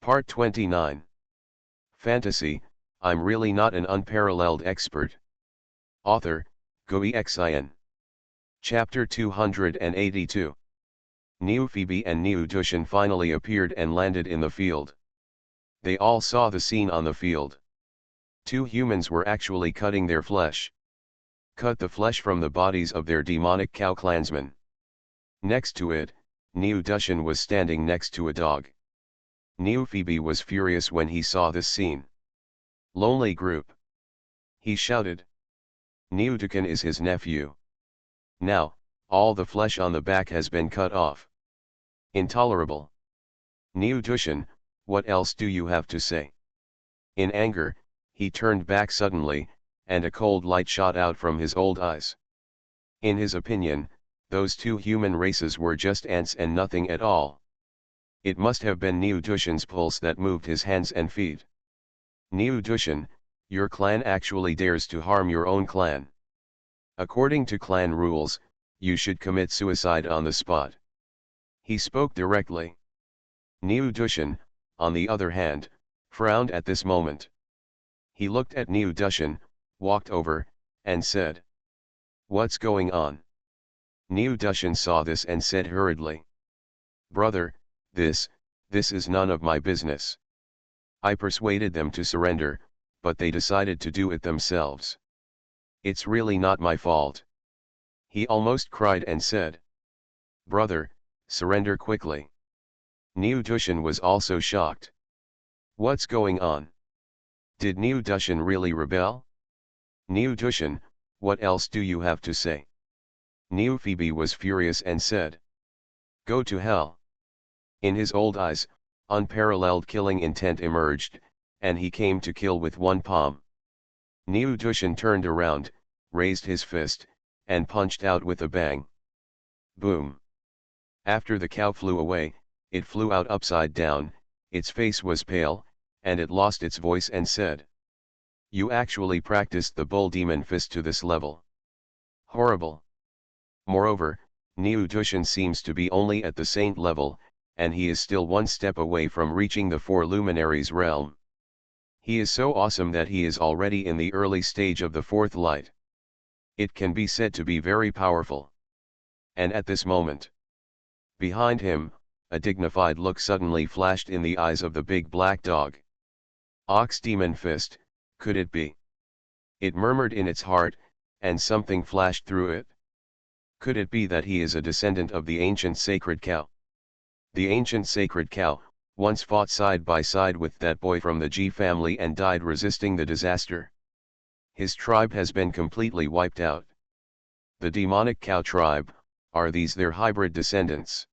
Part 29. Fantasy, I'm really not an unparalleled expert. Author, Xuanhuan. Chapter 282. Niu Phoebe and Niu Dushan finally appeared and landed in the field. They all saw the scene on the field. Two humans were actually cutting their flesh. Cut the flesh from the bodies of their demonic cow clansmen. Next to it, Niu Dushan was standing next to a dog. Niu Phoebe was furious when he saw this scene. Lonely group. He shouted. Niu Dushan is his nephew. Now, all the flesh on the back has been cut off. Intolerable. Niu Dushan, what else do you have to say? In anger, he turned back suddenly, and a cold light shot out from his old eyes. In his opinion, those two human races were just ants and nothing at all. It must have been Niu Dushan's pulse that moved his hands and feet. Niu Dushan, your clan actually dares to harm your own clan. According to clan rules, you should commit suicide on the spot. He spoke directly. Niu Dushan, on the other hand, frowned at this moment. He looked at Niu Dushan, walked over, and said, "What's going on?" Niu Dushan saw this and said hurriedly, "Brother, this is none of my business. I persuaded them to surrender, but they decided to do it themselves. It's really not my fault." He almost cried and said, "Brother, surrender quickly." Niu Dushan was also shocked. What's going on? Did Niu Dushan really rebel? Niu Dushan, what else do you have to say? Niu Phoebe was furious and said, "Go to hell." In his old eyes, unparalleled killing intent emerged, and he came to kill with one palm. Niu Dushan turned around, raised his fist, and punched out with a bang. Boom. After the cow flew away, it flew out upside down, its face was pale, and it lost its voice and said, "You actually practiced the bull demon fist to this level. Horrible." Moreover, Niu Dushan seems to be only at the saint level, and he is still one step away from reaching the four luminaries realm. He is so awesome that he is already in the early stage of the fourth light. It can be said to be very powerful. And at this moment, behind him, a dignified look suddenly flashed in the eyes of the big black dog. Ox demon fist, could it be? It murmured in its heart, and something flashed through it. Could it be that he is a descendant of the ancient sacred cow? The ancient sacred cow, once fought side by side with that boy from the G family and died resisting the disaster. His tribe has been completely wiped out. The demonic cow tribe, are these their hybrid descendants?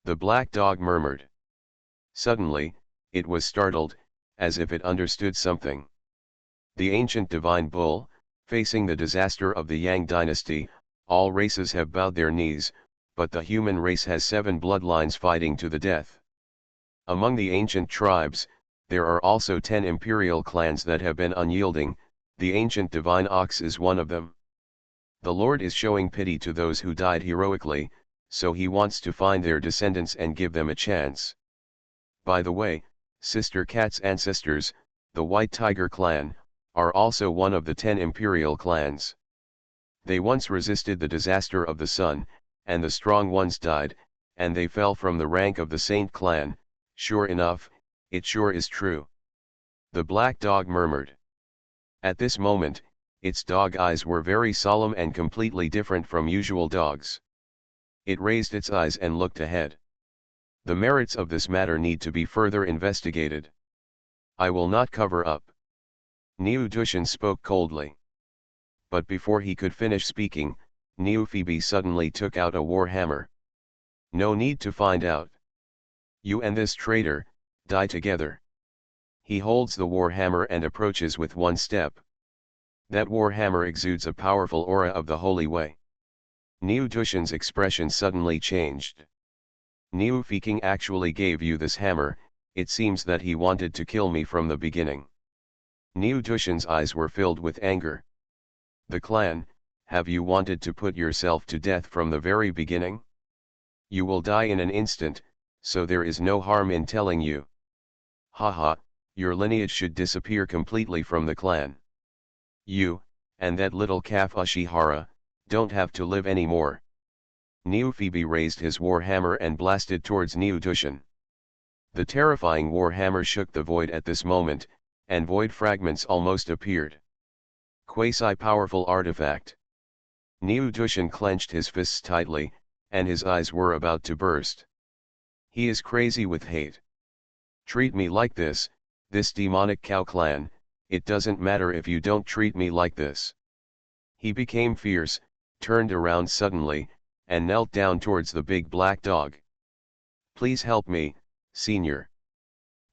The black dog murmured. Suddenly, it was startled, as if it understood something. The ancient divine bull, facing the disaster of the Yang dynasty, all races have bowed their knees, but the human race has 7 bloodlines fighting to the death. Among the ancient tribes, there are also 10 imperial clans that have been unyielding, the ancient divine ox is one of them. The Lord is showing pity to those who died heroically, so he wants to find their descendants and give them a chance. By the way, Sister Cat's ancestors, the White Tiger clan, are also one of the 10 imperial clans. They once resisted the disaster of the sun, and the strong ones died, and they fell from the rank of the Saint clan. Sure enough, it sure is true. The black dog murmured. At this moment, its dog eyes were very solemn and completely different from usual dogs. It raised its eyes and looked ahead. The merits of this matter need to be further investigated. I will not cover up. Niu Dushan spoke coldly. But before he could finish speaking, Niu Phoebe suddenly took out a war hammer. No need to find out. You and this traitor, die together. He holds the war hammer and approaches with one step. That war hammer exudes a powerful aura of the holy way. Niu Dushan's expression suddenly changed. Niu Phoebe actually gave you this hammer, it seems that he wanted to kill me from the beginning. Niu Dushan's eyes were filled with anger. The clan, have you wanted to put yourself to death from the very beginning? You will die in an instant, so there is no harm in telling you. Haha, your lineage should disappear completely from the clan. You, and that little calf Ushihara, don't have to live anymore. Neophoebe raised his warhammer and blasted towards Neodushan. The terrifying warhammer shook the void at this moment, and void fragments almost appeared. Quasi-powerful artifact. Neodushan clenched his fists tightly, and his eyes were about to burst. He is crazy with hate. Treat me like this demonic cow clan, it doesn't matter if you don't treat me like this. He became fierce, turned around suddenly, and knelt down towards the big black dog. Please help me, Senior.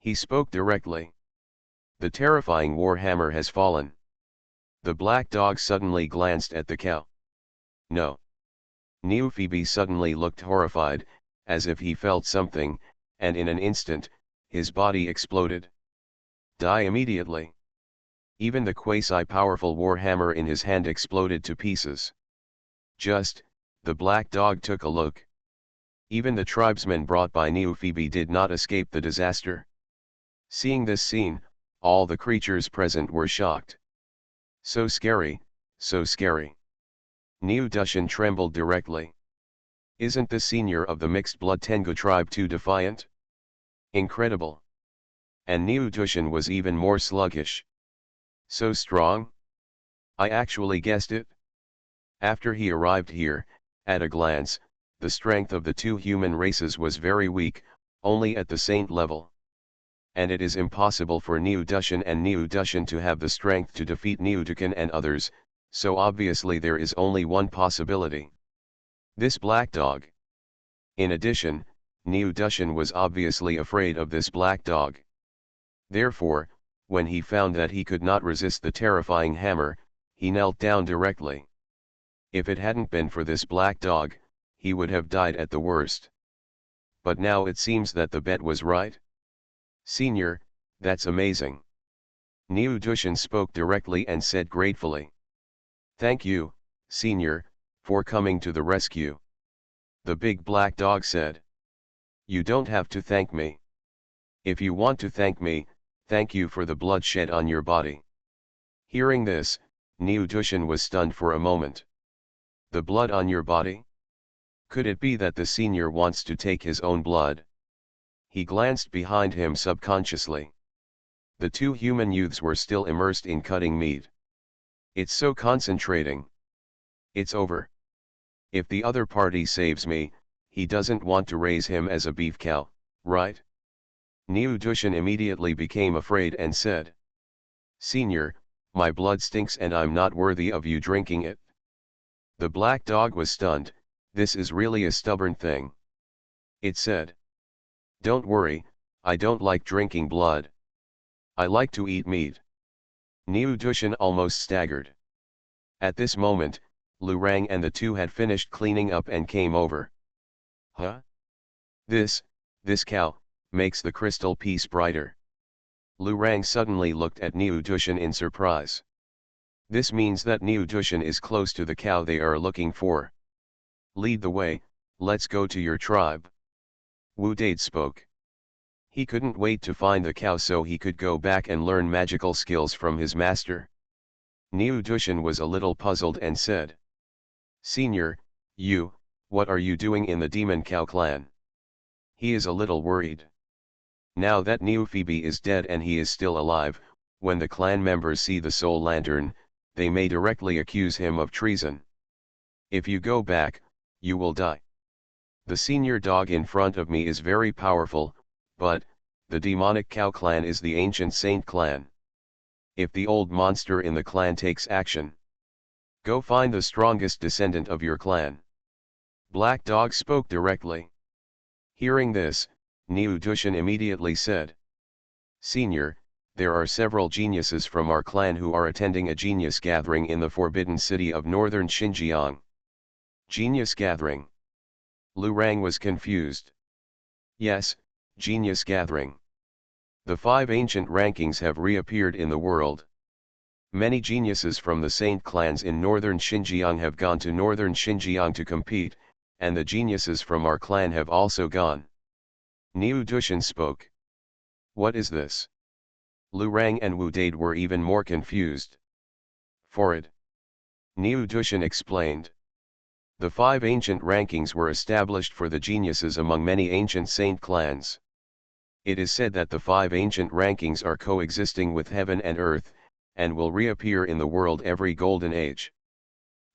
He spoke directly. The terrifying warhammer has fallen. The black dog suddenly glanced at the cow. No. Neophoebe suddenly looked horrified, as if he felt something, and in an instant, his body exploded. Die immediately. Even the quasi-powerful warhammer in his hand exploded to pieces. The black dog took a look. Even the tribesmen brought by Neophoebe did not escape the disaster. Seeing this scene, all the creatures present were shocked. So scary, so scary. Neodushan trembled directly. Isn't the senior of the mixed-blood Tengu tribe too defiant? Incredible. And Neodushan was even more sluggish. So strong? I actually guessed it. After he arrived here, at a glance, the strength of the two human races was very weak, only at the saint level. And it is impossible for Neodushan to have the strength to defeat Neodukan and others, so obviously there is only one possibility. This black dog. In addition, Neodushan was obviously afraid of this black dog. Therefore, when he found that he could not resist the terrifying hammer, he knelt down directly. If it hadn't been for this black dog, he would have died at the worst. But now it seems that the bet was right. Senior, that's amazing. Neodushan spoke directly and said gratefully. Thank you, Senior, for coming to the rescue. The big black dog said. You don't have to thank me. If you want to thank me, thank you for the bloodshed on your body. Hearing this, Neodushan was stunned for a moment. The blood on your body? Could it be that the senior wants to take his own blood? He glanced behind him subconsciously. The two human youths were still immersed in cutting meat. It's so concentrating. It's over. If the other party saves me, he doesn't want to raise him as a beef cow, right? Neodushan immediately became afraid and said. Senior, my blood stinks and I'm not worthy of you drinking it. The black dog was stunned. This is really a stubborn thing. It said. Don't worry, I don't like drinking blood. I like to eat meat. Neodushan almost staggered. At this moment, Lurang and the two had finished cleaning up and came over. Huh? This cow, makes the crystal piece brighter. Lurang suddenly looked at Neodushan in surprise. This means that Neodushan is close to the cow they are looking for. Lead the way, let's go to your tribe. Wu Dade spoke. He couldn't wait to find the cow so he could go back and learn magical skills from his master. Neodushan was a little puzzled and said. Senior, what are you doing in the demon cow clan? He is a little worried. Now that Neophoebe is dead and he is still alive, when the clan members see the soul lantern, they may directly accuse him of treason. If you go back, you will die. The senior dog in front of me is very powerful, but, the demonic cow clan is the ancient saint clan. If the old monster in the clan takes action, go find the strongest descendant of your clan. Black Dog spoke directly. Hearing this, Neodushan immediately said. Senior, there are several geniuses from our clan who are attending a genius gathering in the forbidden city of northern Xinjiang. Genius gathering? Lurang was confused. Yes, genius gathering. The 5 ancient rankings have reappeared in the world. Many geniuses from the saint clans in northern Xinjiang have gone to northern Xinjiang to compete, and the geniuses from our clan have also gone. Neodushan spoke. What is this? Lu Rang and Wu Dade were even more confused. For it. Niu Dushan explained. The 5 ancient rankings were established for the geniuses among many ancient saint clans. It is said that the 5 ancient rankings are coexisting with heaven and earth, and will reappear in the world every golden age.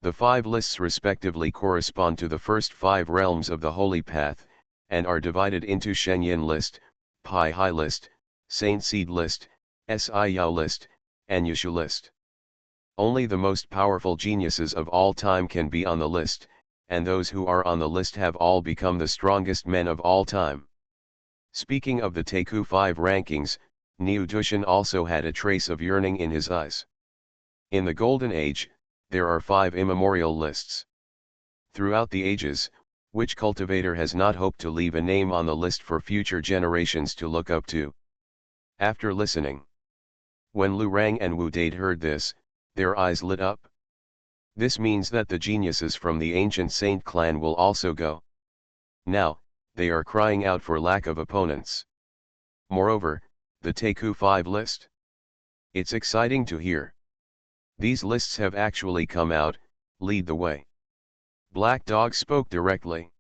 The 5 lists respectively correspond to the first 5 realms of the Holy Path, and are divided into Shenyan list, Pai Hai list, Saint Seed list, Si Yao list, and Yushu list. Only the most powerful geniuses of all time can be on the list, and those who are on the list have all become the strongest men of all time. Speaking of the Teku 5 rankings, Niu Dushan also had a trace of yearning in his eyes. In the Golden Age, there are 5 immemorial lists. Throughout the ages, which cultivator has not hoped to leave a name on the list for future generations to look up to? After listening, when Lu Rang and Wu Dade heard this, their eyes lit up. This means that the geniuses from the ancient saint clan will also go. Now, they are crying out for lack of opponents. Moreover, the Teku 5 list. It's exciting to hear. These lists have actually come out. Lead the way. Black Dog spoke directly.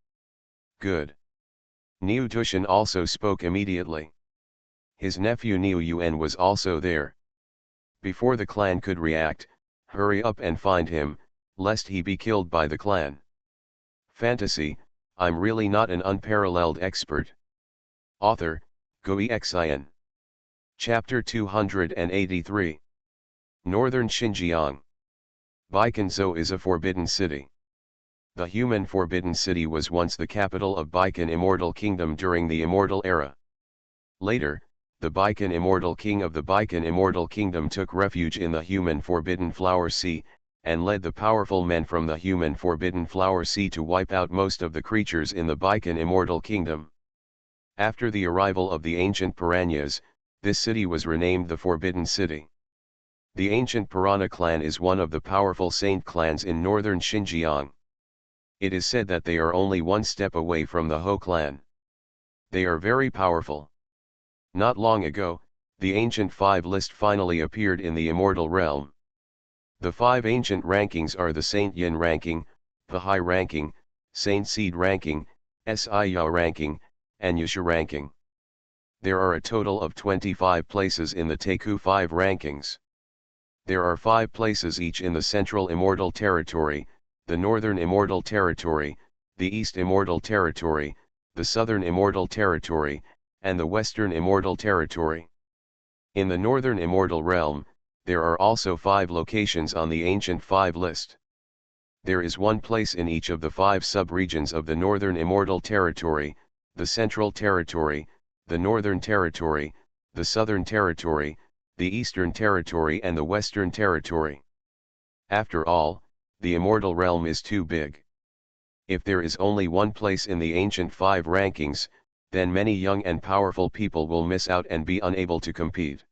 Good. Niu Dushan also spoke immediately. His nephew Niu Yuan was also there. Before the clan could react, hurry up and find him, lest he be killed by the clan. Fantasy, I'm really not an unparalleled expert. Author, Xuanhuan. Chapter 283. Northern Xinjiang. Baikonzhou is a forbidden city. The human forbidden city was once the capital of Baikan Immortal Kingdom during the Immortal Era. Later, the Baikan Immortal King of the Baikan Immortal Kingdom took refuge in the human Forbidden Flower Sea, and led the powerful men from the human Forbidden Flower Sea to wipe out most of the creatures in the Baikan Immortal Kingdom. After the arrival of the ancient piranhas, this city was renamed the Forbidden City. The ancient Piranha clan is one of the powerful saint clans in northern Xinjiang. It is said that they are only one step away from the Ho clan. They are very powerful. Not long ago, the ancient 5 list finally appeared in the immortal realm. The 5 ancient rankings are the Saint Yin ranking, Pahai ranking, Saint Seed ranking, Si Yao ranking, and Yushu ranking. There are a total of 25 places in the Teku 5 rankings. There are 5 places each in the Central Immortal Territory, the Northern Immortal Territory, the East Immortal Territory, the Southern Immortal Territory, and the Western Immortal Territory. In the Northern Immortal Realm, there are also 5 locations on the Ancient 5 list. There is 1 place in each of the 5 sub-regions of the Northern Immortal Territory, the Central Territory, the Northern Territory, the Southern Territory, the Eastern Territory and the Western Territory. After all, the Immortal Realm is too big. If there is only 1 place in the Ancient 5 rankings, then many young and powerful people will miss out and be unable to compete.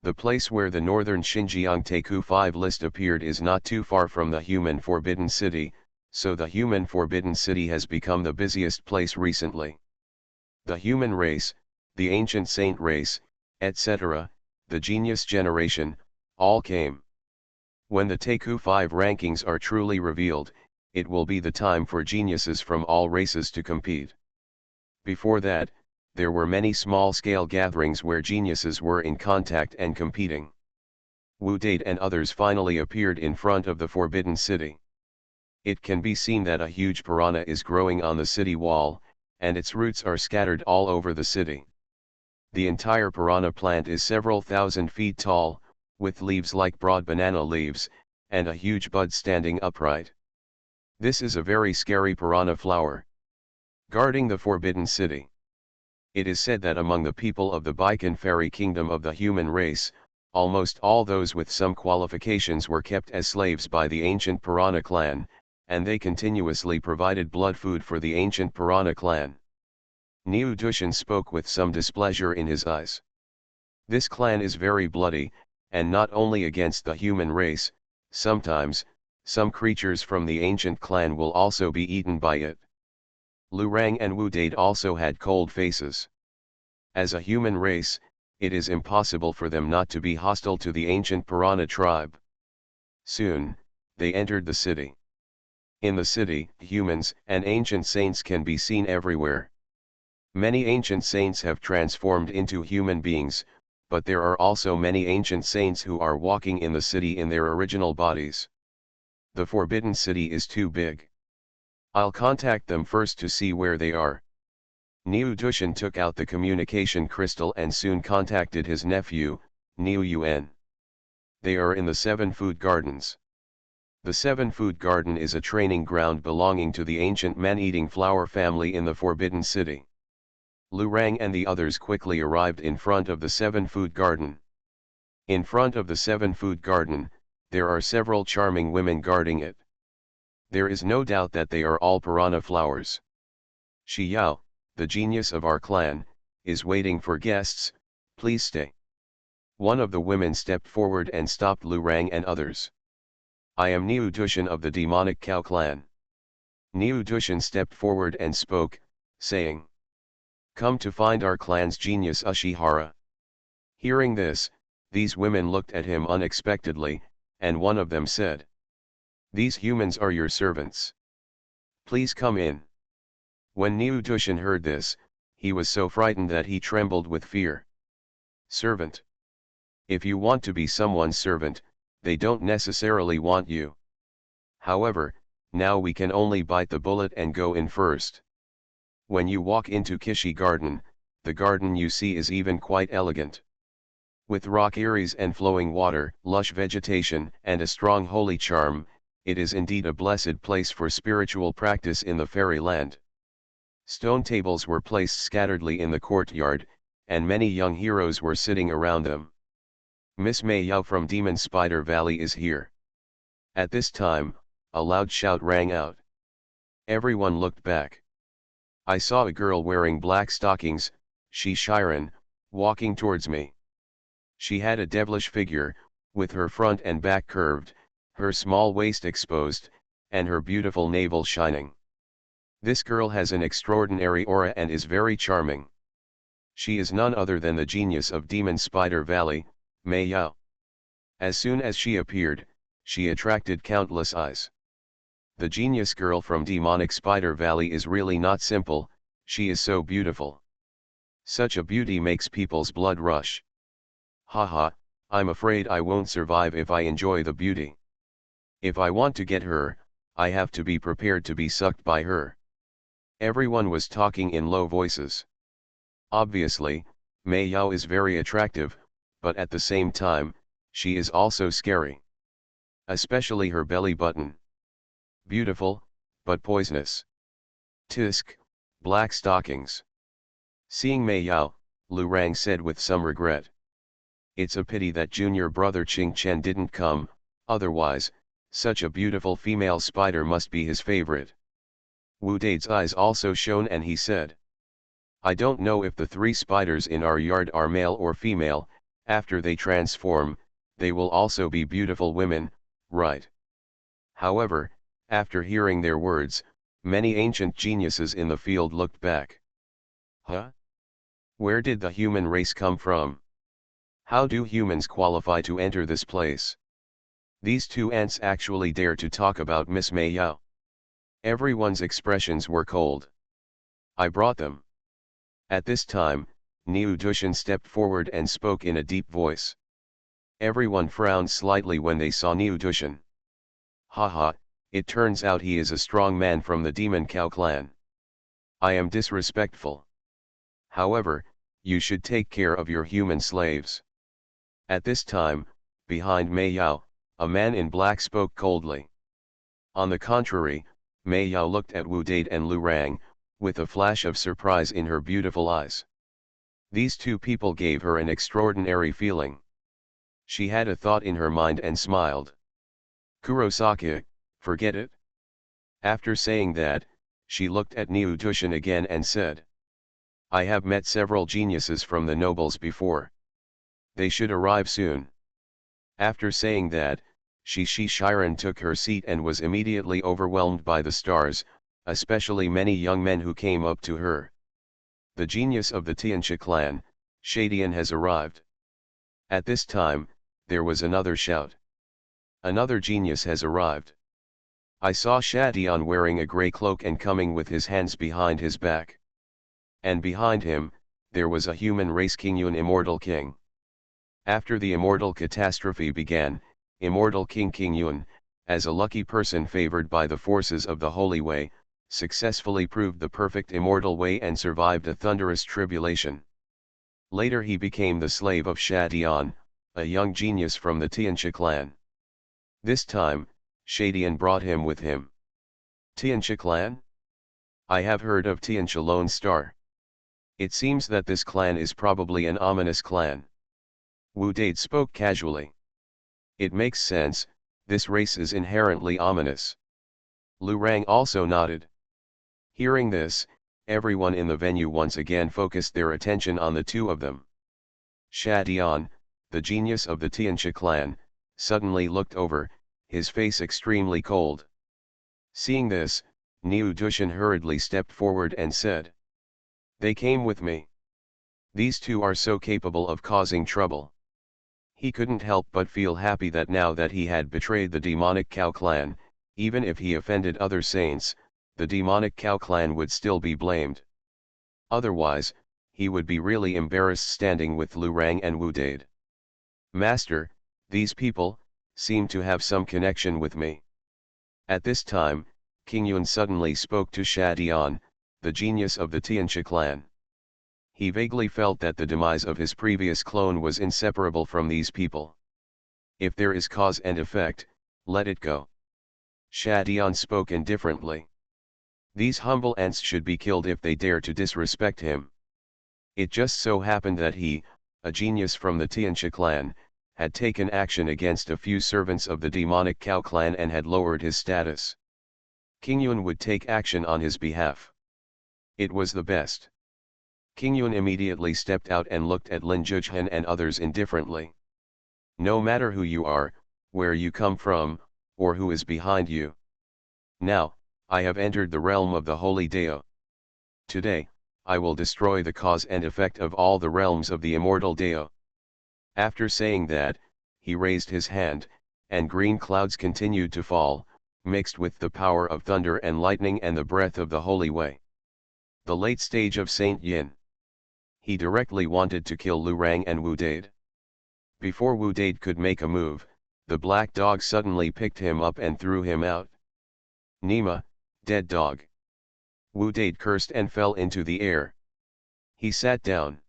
The place where the Northern Xinjiang Teku 5 list appeared is not too far from the human Forbidden City, so the human Forbidden City has become the busiest place recently. The human race, the ancient saint race, etc., the genius generation, all came. When the Teku 5 rankings are truly revealed, it will be the time for geniuses from all races to compete. Before that, there were many small-scale gatherings where geniuses were in contact and competing. Wu Dade and others finally appeared in front of the Forbidden City. It can be seen that a huge piranha is growing on the city wall, and its roots are scattered all over the city. The entire piranha plant is several thousand feet tall, with leaves like broad banana leaves, and a huge bud standing upright. This is a very scary piranha flower. Guarding the Forbidden City. It is said that among the people of the Baikan fairy kingdom of the human race, almost all those with some qualifications were kept as slaves by the ancient Piranha clan, and they continuously provided blood food for the ancient Piranha clan. Niu Dushan spoke with some displeasure in his eyes. This clan is very bloody, and not only against the human race, sometimes, some creatures from the ancient clan will also be eaten by it. Lu Rang and Wu Dade also had cold faces. As a human race, it is impossible for them not to be hostile to the ancient Piranha tribe. Soon, they entered the city. In the city, humans and ancient saints can be seen everywhere. Many ancient saints have transformed into human beings, but there are also many ancient saints who are walking in the city in their original bodies. The Forbidden City is too big. I'll contact them first to see where they are. Niu Dushan took out the communication crystal and soon contacted his nephew, Niu Yuan. They are in the Seven Food Gardens. The Seven Food Garden is a training ground belonging to the ancient man-eating flower family in the Forbidden City. Lu Rang and the others quickly arrived in front of the Seven Food Garden. In front of the Seven Food Garden, there are several charming women guarding it. There is no doubt that they are all piranha flowers. Shi Yao, the genius of our clan, is waiting for guests, please stay. One of the women stepped forward and stopped Lu Rang and others. I am Niu Dushan of the demonic cow clan. Niu Dushan stepped forward and spoke, saying, come to find our clan's genius Ushihara. Hearing this, these women looked at him unexpectedly, and one of them said, these humans are your servants. Please come in. When Niu Dushan heard this, he was so frightened that he trembled with fear. Servant. If you want to be someone's servant, they don't necessarily want you. However, now we can only bite the bullet and go in first. When you walk into Kishi Garden, the garden you see is even quite elegant. With rock eries and flowing water, lush vegetation, and a strong holy charm, it is indeed a blessed place for spiritual practice in the fairyland. Stone tables were placed scatteredly in the courtyard, and many young heroes were sitting around them. Miss Mei Yao from Demon Spider Valley is here. At this time, a loud shout rang out. Everyone looked back. I saw a girl wearing black stockings, Shi Shiren, walking towards me. She had a devilish figure, with her front and back curved, her small waist exposed, and her beautiful navel shining. This girl has an extraordinary aura and is very charming. She is none other than the genius of Demon Spider Valley, Mei Yao. As soon as she appeared, she attracted countless eyes. The genius girl from Demonic Spider Valley is really not simple, she is so beautiful. Such a beauty makes people's blood rush. Haha, I'm afraid I won't survive if I enjoy the beauty. If I want to get her, I have to be prepared to be sucked by her. Everyone was talking in low voices. Obviously, Mei Yao is very attractive, but at the same time, she is also scary. Especially her belly button. Beautiful, but poisonous. Tisk, black stockings. Seeing Mei Yao, Lu Rang said with some regret. It's a pity that junior brother Qing Chen didn't come, otherwise, such a beautiful female spider must be his favorite. Wu Dade's eyes also shone and he said. I don't know if the 3 spiders in our yard are male or female, after they transform, they will also be beautiful women, right? However, after hearing their words, many ancient geniuses in the field looked back. Huh? Where did the human race come from? How do humans qualify to enter this place? These 2 ants actually dare to talk about Miss Mei Yao. Everyone's expressions were cold. I brought them. At this time, Niu Dushan stepped forward and spoke in a deep voice. Everyone frowned slightly when they saw Niu Dushan. Haha, it turns out he is a strong man from the Demon Cow clan. I am disrespectful. However, you should take care of your human slaves. At this time, behind Mei Yao, a man in black spoke coldly. On the contrary, Mei Yao looked at Wu Dade and Lu Rang, with a flash of surprise in her beautiful eyes. These 2 people gave her an extraordinary feeling. She had a thought in her mind and smiled. Kurosaki, forget it. After saying that, she looked at Niu Dushan again and said. I have met several geniuses from the nobles before. They should arrive soon. After saying that, Shi Shiren took her seat and was immediately overwhelmed by the stars, especially many young men who came up to her. The genius of the Tianxia clan, Shadian has arrived. At this time, there was another shout. Another genius has arrived. I saw Shadian wearing a grey cloak and coming with his hands behind his back. And behind him, there was a human race Qingyun immortal king. After the immortal catastrophe began, immortal King Qingyun, as a lucky person favored by the forces of the Holy Way, successfully proved the perfect immortal way and survived a thunderous tribulation. Later he became the slave of Shadian, a young genius from the Tianxia clan. This time, Shadian brought him with him. Tianxia clan? I have heard of Tianxia Lone Star. It seems that this clan is probably an ominous clan. Wu Dade spoke casually. It makes sense, this race is inherently ominous. Lu Rang also nodded. Hearing this, everyone in the venue once again focused their attention on the two of them. Shadian, the genius of the Tianxia clan, suddenly looked over, his face extremely cold. Seeing this, Niu Dushan hurriedly stepped forward and said, "They came with me. These two are so capable of causing trouble." He couldn't help but feel happy that now that he had betrayed the demonic cow clan, even if he offended other saints, the demonic cow clan would still be blamed. Otherwise, he would be really embarrassed standing with Lu Rang and Wu Dade. "Master, these people seem to have some connection with me." At this time, Qingyun suddenly spoke to Shadian, the genius of the Tianxia clan. He vaguely felt that the demise of his previous clone was inseparable from these people. If there is cause and effect, let it go. Shadian spoke indifferently. These humble ants should be killed if they dare to disrespect him. It just so happened that he, a genius from the Tianxia clan, had taken action against a few servants of the demonic cow clan and had lowered his status. Qingyun would take action on his behalf. It was the best. Qingyun immediately stepped out and looked at Lin Zhuchen and others indifferently. No matter who you are, where you come from, or who is behind you. Now, I have entered the realm of the Holy Dao. Today, I will destroy the cause and effect of all the realms of the immortal Dao. After saying that, he raised his hand, and green clouds continued to fall, mixed with the power of thunder and lightning and the breath of the Holy Way. The late stage of Saint Yin. He directly wanted to kill Lu Rang and Wu Dade. Before Wu Dade could make a move, the black dog suddenly picked him up and threw him out. "Nima, dead dog." Wu Dade cursed and fell into the air. He sat down.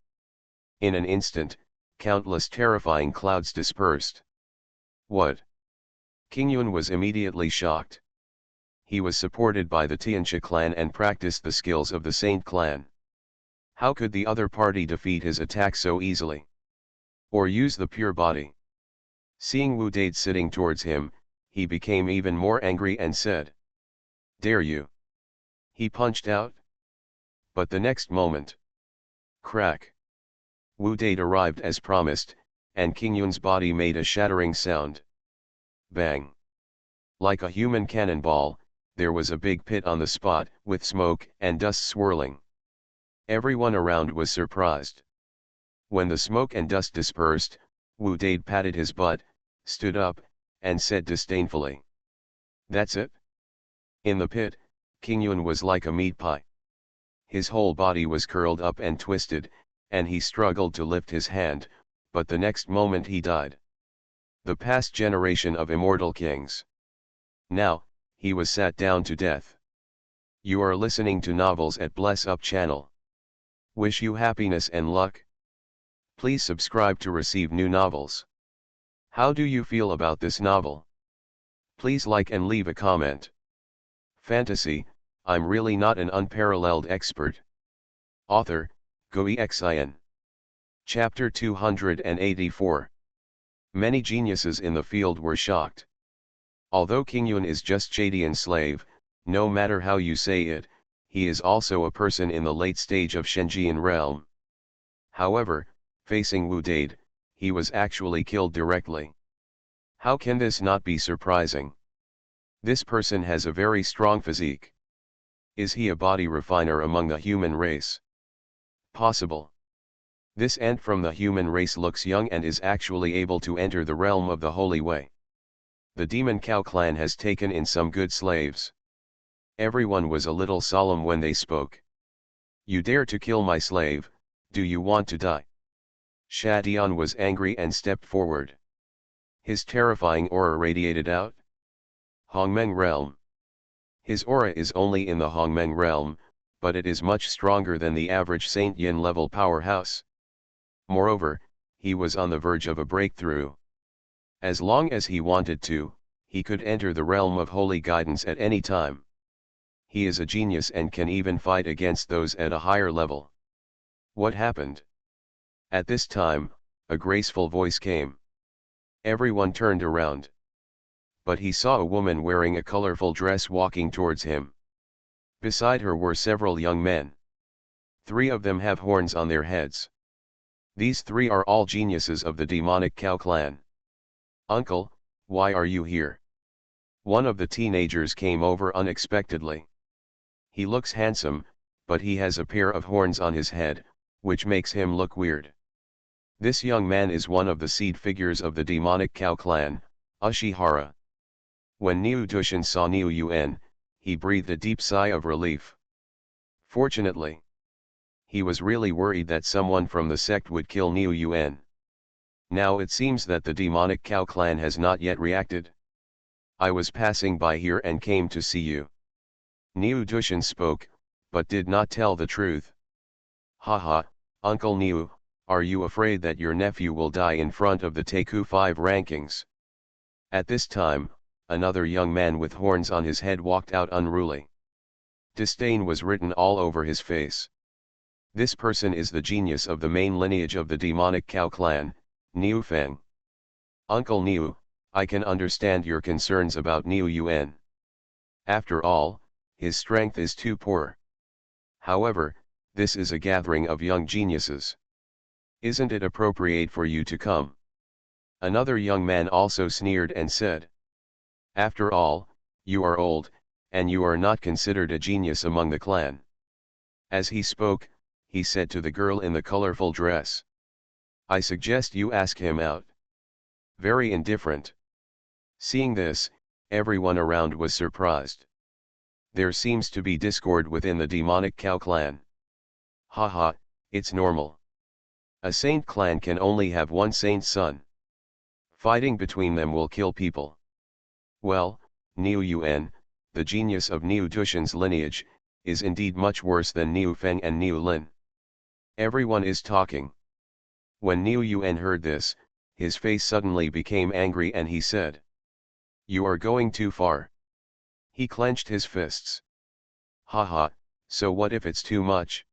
In an instant, countless terrifying clouds dispersed. What? Qingyun was immediately shocked. He was supported by the Tianxia clan and practiced the skills of the Saint clan. How could the other party defeat his attack so easily? Or use the pure body? Seeing Wu Dade sitting towards him, he became even more angry and said, "Dare you?" He punched out. But the next moment, crack! Wu Dade arrived as promised, and Qingyun's body made a shattering sound. Bang! Like a human cannonball, there was a big pit on the spot, with smoke and dust swirling. Everyone around was surprised. When the smoke and dust dispersed, Wu Dade patted his butt, stood up, and said disdainfully, "That's it?" In the pit, Qingyun was like a meat pie. His whole body was curled up and twisted, and he struggled to lift his hand, but the next moment he died. The past generation of immortal kings. Now, he was sat down to death. You are listening to Novels at Bless Up channel. Wish you happiness and luck. Please subscribe to receive new novels. How do you feel about this novel? Please like and leave a comment. Fantasy, I'm really not an unparalleled expert. Author, Xuanhuan. Chapter 284. Many geniuses in the field were shocked. Although Qingyun is just Shadian's slave, no matter how you say it, he is also a person in the late stage of Shenjian realm. However, facing Wu Dade, he was actually killed directly. How can this not be surprising? This person has a very strong physique. Is he a body refiner among the human race? Possible. This ant from the human race looks young and is actually able to enter the realm of the Holy Way. The demon cow clan has taken in some good slaves. Everyone was a little solemn when they spoke. You dare to kill my slave, do you want to die? Shadian was angry and stepped forward. His terrifying aura radiated out. Hongmeng realm. His aura is only in the Hongmeng realm, but it is much stronger than the average Saint Yin level powerhouse. Moreover, he was on the verge of a breakthrough. As long as he wanted to, he could enter the realm of holy guidance at any time. He is a genius and can even fight against those at a higher level. What happened? At this time, a graceful voice came. Everyone turned around. But he saw a woman wearing a colorful dress walking towards him. Beside her were several young men. 3 of them have horns on their heads. These 3 are all geniuses of the demonic cow clan. Uncle, why are you here? One of the teenagers came over unexpectedly. He looks handsome, but he has a pair of horns on his head, which makes him look weird. This young man is one of the seed figures of the demonic cow clan, Ushihara. When Niu Dushan saw Niu Yuan, he breathed a deep sigh of relief. Fortunately, he was really worried that someone from the sect would kill Niu Yuan. Now it seems that the demonic cow clan has not yet reacted. I was passing by here and came to see you. Niu Dushan spoke, but did not tell the truth. Haha, Uncle Niu, are you afraid that your nephew will die in front of the Taku 5 rankings? At this time, another young man with horns on his head walked out unruly. Disdain was written all over his face. This person is the genius of the main lineage of the demonic cow clan, Niu Feng. Uncle Niu, I can understand your concerns about Niu Yuan. After all, his strength is too poor. However, this is a gathering of young geniuses. Isn't it appropriate for you to come? Another young man also sneered and said. After all, you are old, and you are not considered a genius among the clan. As he spoke, he said to the girl in the colorful dress. I suggest you ask him out. Very indifferent. Seeing this, everyone around was surprised. There seems to be discord within the demonic cow clan. Haha, it's normal. A saint clan can only have one saint son. Fighting between them will kill people. Well, Niu Yuan, the genius of Niu Dushan's lineage, is indeed much worse than Niu Feng and Niu Lin. Everyone is talking. When Niu Yuan heard this, his face suddenly became angry and he said. You are going too far. He clenched his fists. Haha, so what if it's too much?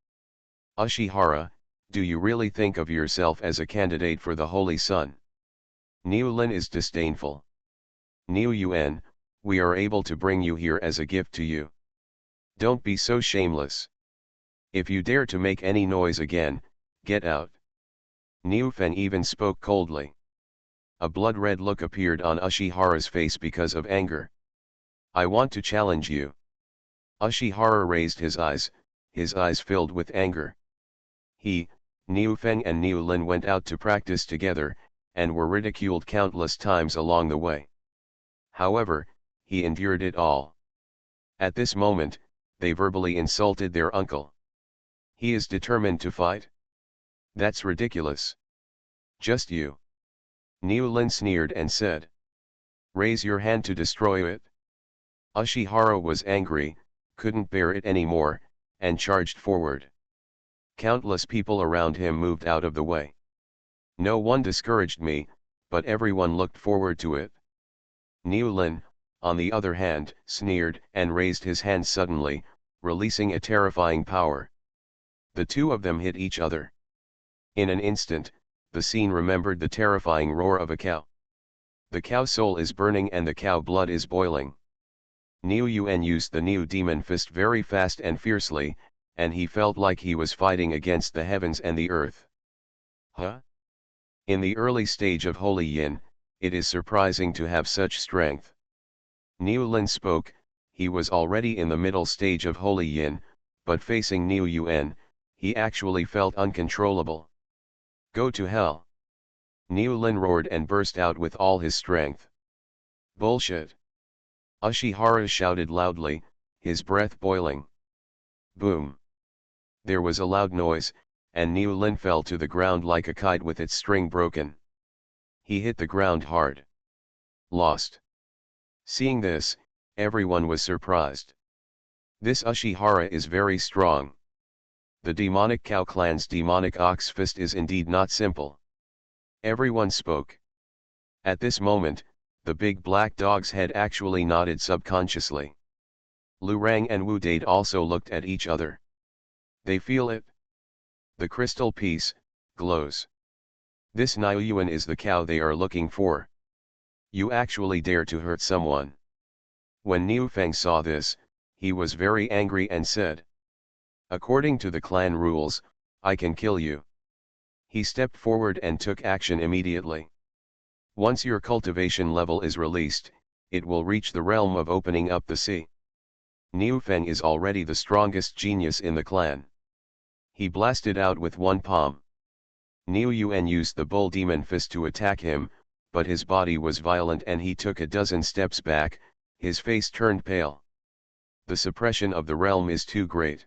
Ushihara, do you really think of yourself as a candidate for the Holy Sun? Niu Lin is disdainful. Niu Yuan, we are able to bring you here as a gift to you. Don't be so shameless. If you dare to make any noise again, get out. Niu Feng even spoke coldly. A blood-red look appeared on Ushihara's face because of anger. I want to challenge you. Ushihara raised his eyes filled with anger. He, Niu Feng and Niu Lin went out to practice together, and were ridiculed countless times along the way. However, he endured it all. At this moment, they verbally insulted their uncle. He is determined to fight? That's ridiculous. Just you. Niu Lin sneered and said. Raise your hand to destroy it. Ushihara was angry, couldn't bear it anymore, and charged forward. Countless people around him moved out of the way. No one discouraged me, but everyone looked forward to it. Niu Lin, on the other hand, sneered and raised his hand suddenly, releasing a terrifying power. The 2 of them hit each other. In an instant, the scene remembered the terrifying roar of a cow. The cow soul is burning and the cow blood is boiling. Niu Yuan used the Niu Demon Fist very fast and fiercely, and he felt like he was fighting against the heavens and the earth. Huh? In the early stage of Holy Yin, it is surprising to have such strength. Niu Lin spoke, he was already in the middle stage of Holy Yin, but facing Niu Yuan, he actually felt uncontrollable. Go to hell. Niu Lin roared and burst out with all his strength. Bullshit. Ashihara shouted loudly, his breath boiling. Boom. There was a loud noise, and Niu Lin fell to the ground like a kite with its string broken. He hit the ground hard. Lost. Seeing this, everyone was surprised. This Ashihara is very strong. The demonic cow clan's demonic ox fist is indeed not simple. Everyone spoke. At this moment, the big black dog's head actually nodded subconsciously. Lu Rang and Wu Dade also looked at each other. They feel it. The crystal piece glows. This Niu Yuan is the cow they are looking for. You actually dare to hurt someone. When Niu Feng saw this, he was very angry and said, according to the clan rules, I can kill you. He stepped forward and took action immediately. Once your cultivation level is released, it will reach the realm of opening up the sea. Niu Feng is already the strongest genius in the clan. He blasted out with one palm. Niu Yuan used the bull demon fist to attack him, but his body was violent and he took a dozen steps back, his face turned pale. The suppression of the realm is too great.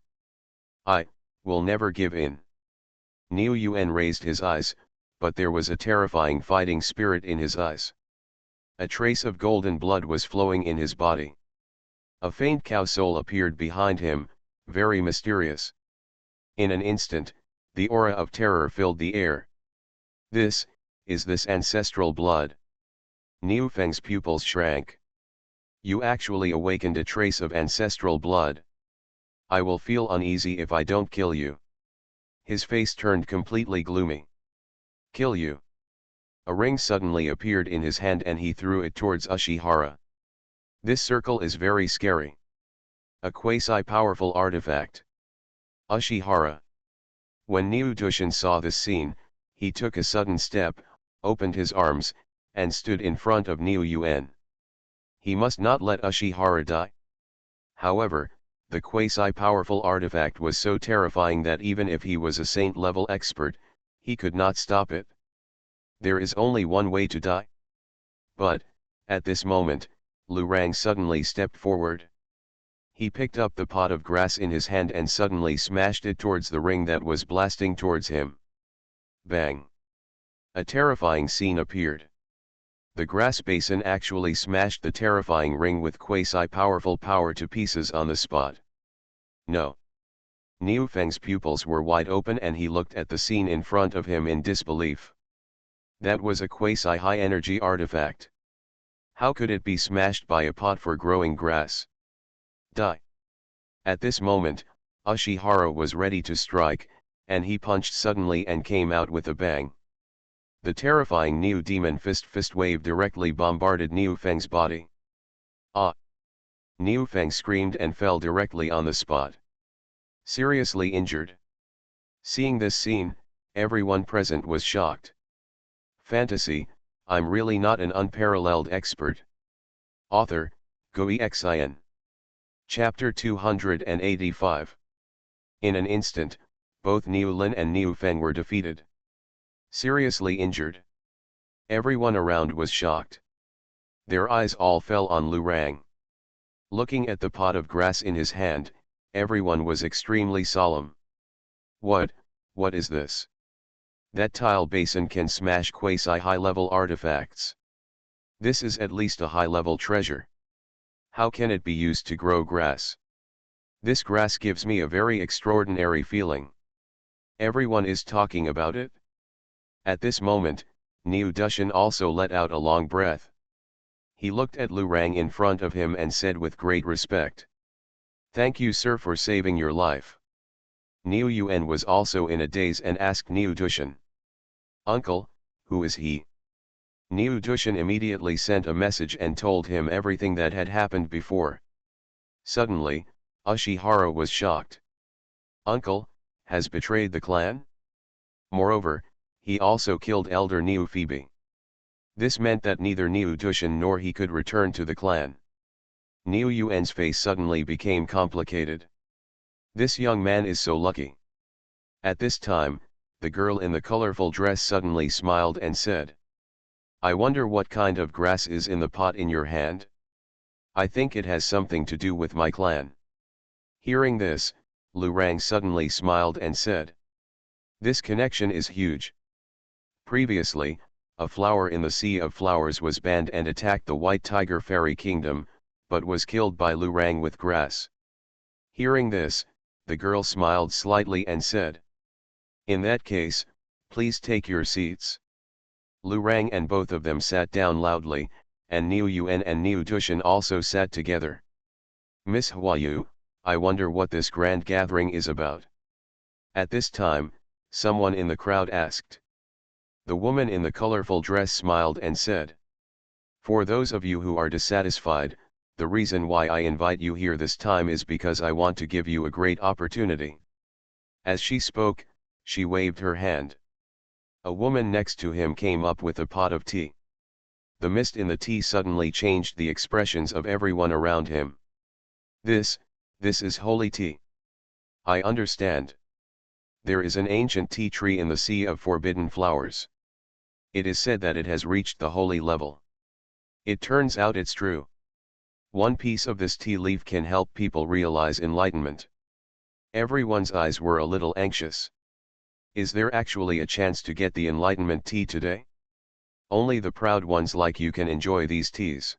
I will never give in. Niu Yuan raised his eyes, but there was a terrifying fighting spirit in his eyes. A trace of golden blood was flowing in his body. A faint cow soul appeared behind him, very mysterious. In an instant, the aura of terror filled the air. This ancestral blood. Niu Feng's pupils shrank. You actually awakened a trace of ancestral blood. I will feel uneasy if I don't kill you. His face turned completely gloomy. Kill you. A ring suddenly appeared in his hand and he threw it towards Ashihara. This circle is very scary. A quasi-powerful artifact. Ashihara. When Niu Dushan saw this scene, he took a sudden step, opened his arms, and stood in front of Niu Yuan. He must not let Ashihara die. However, the quasi-powerful artifact was so terrifying that even if he was a saint-level expert, he could not stop it. There is only one way to die. But, at this moment, Lu Rang suddenly stepped forward. He picked up the pot of grass in his hand and suddenly smashed it towards the ring that was blasting towards him. Bang! A terrifying scene appeared. The grass basin actually smashed the terrifying ring with quasi-powerful power to pieces on the spot. No. Niu Feng's pupils were wide open and he looked at the scene in front of him in disbelief. That was a quasi-high-energy artifact. How could it be smashed by a pot for growing grass? Die. At this moment, Ashihara was ready to strike, and he punched suddenly and came out with a bang. The terrifying Niu Demon Fist wave directly bombarded Niu Feng's body. Ah! Niu Feng screamed and fell directly on the spot. Seriously injured. Seeing this scene, everyone present was shocked. Fantasy, I'm really not an unparalleled expert. Author, Xuanhuan. Chapter 285. In an instant, both Niu Lin and Niu Feng were defeated. Seriously injured. Everyone around was shocked. Their eyes all fell on Lu Rang. Looking at the pot of grass in his hand, everyone was extremely solemn. What is this? That tile basin can smash quasi-high-level artifacts. This is at least a high-level treasure. How can it be used to grow grass? This grass gives me a very extraordinary feeling. Everyone is talking about it. At this moment, Niu Dushan also let out a long breath. He looked at Lu Rang in front of him and said with great respect, "Thank you, sir, for saving your life." Niu Yuan was also in a daze and asked Niu Dushan, "Uncle, who is he?" Niu Dushan immediately sent a message and told him everything that had happened before. Suddenly, Ashihara was shocked. "Uncle, has betrayed the clan?" Moreover, he also killed Elder Niu Phoebe. This meant that neither Niu Dushan nor he could return to the clan. Niu Yuan's face suddenly became complicated. This young man is so lucky. At this time, the girl in the colorful dress suddenly smiled and said, "I wonder what kind of grass is in the pot in your hand? I think it has something to do with my clan." Hearing this, Lu Rang suddenly smiled and said, "This connection is huge. Previously, a flower in the Sea of Flowers was banned and attacked the White Tiger Fairy Kingdom, but was killed by Lu Rang with grass." Hearing this, the girl smiled slightly and said, "In that case, please take your seats." Lu Rang and both of them sat down loudly, and Niu Yuan and Niu Dushan also sat together. "Miss Huayu, I wonder what this grand gathering is about." At this time, someone in the crowd asked. The woman in the colorful dress smiled and said, "For those of you who are dissatisfied, the reason why I invite you here this time is because I want to give you a great opportunity." As she spoke, she waved her hand. A woman next to him came up with a pot of tea. The mist in the tea suddenly changed the expressions of everyone around him. This is holy tea. I understand. There is an ancient tea tree in the Sea of Forbidden Flowers. It is said that it has reached the holy level. It turns out it's true. One piece of this tea leaf can help people realize enlightenment. Everyone's eyes were a little anxious. Is there actually a chance to get the enlightenment tea today? Only the proud ones like you can enjoy these teas.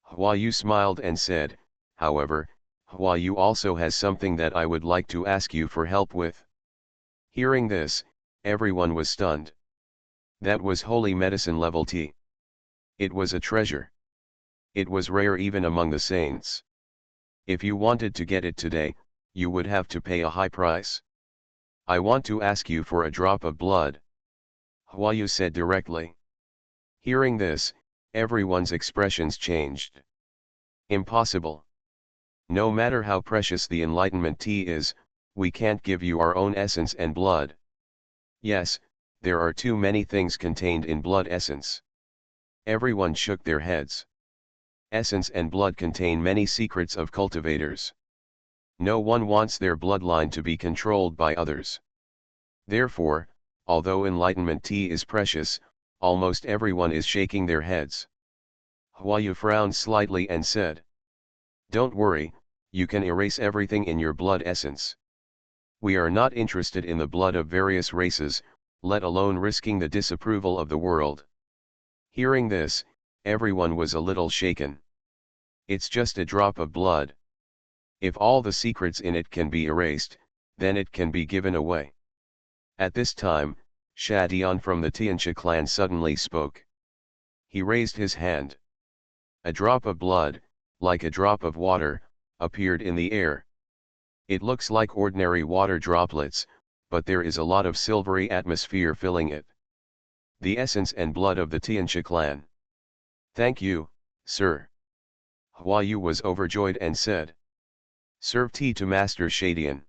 Hua Yu smiled and said, "However, Hua Yu also has something that I would like to ask you for help with." Hearing this, everyone was stunned. That was holy medicine level tea. It was a treasure. It was rare even among the saints. If you wanted to get it today, you would have to pay a high price. "I want to ask you for a drop of blood," Hua Yu said directly. Hearing this, everyone's expressions changed. "Impossible. No matter how precious the enlightenment tea is, we can't give you our own essence and blood." "Yes, there are too many things contained in blood essence." Everyone shook their heads. Essence and blood contain many secrets of cultivators. No one wants their bloodline to be controlled by others. Therefore, although enlightenment tea is precious, almost everyone is shaking their heads. Hua Yu frowned slightly and said, "Don't worry, you can erase everything in your blood essence. We are not interested in the blood of various races, let alone risking the disapproval of the world." Hearing this, everyone was a little shaken. It's just a drop of blood. If all the secrets in it can be erased, then it can be given away. At this time, Shadian from the Tianxia clan suddenly spoke. He raised his hand. A drop of blood, like a drop of water, appeared in the air. It looks like ordinary water droplets, but there is a lot of silvery atmosphere filling it. The essence and blood of the Tianxia clan. "Thank you, sir." Hua Yu was overjoyed and said, "Serve tea to Master Shadian."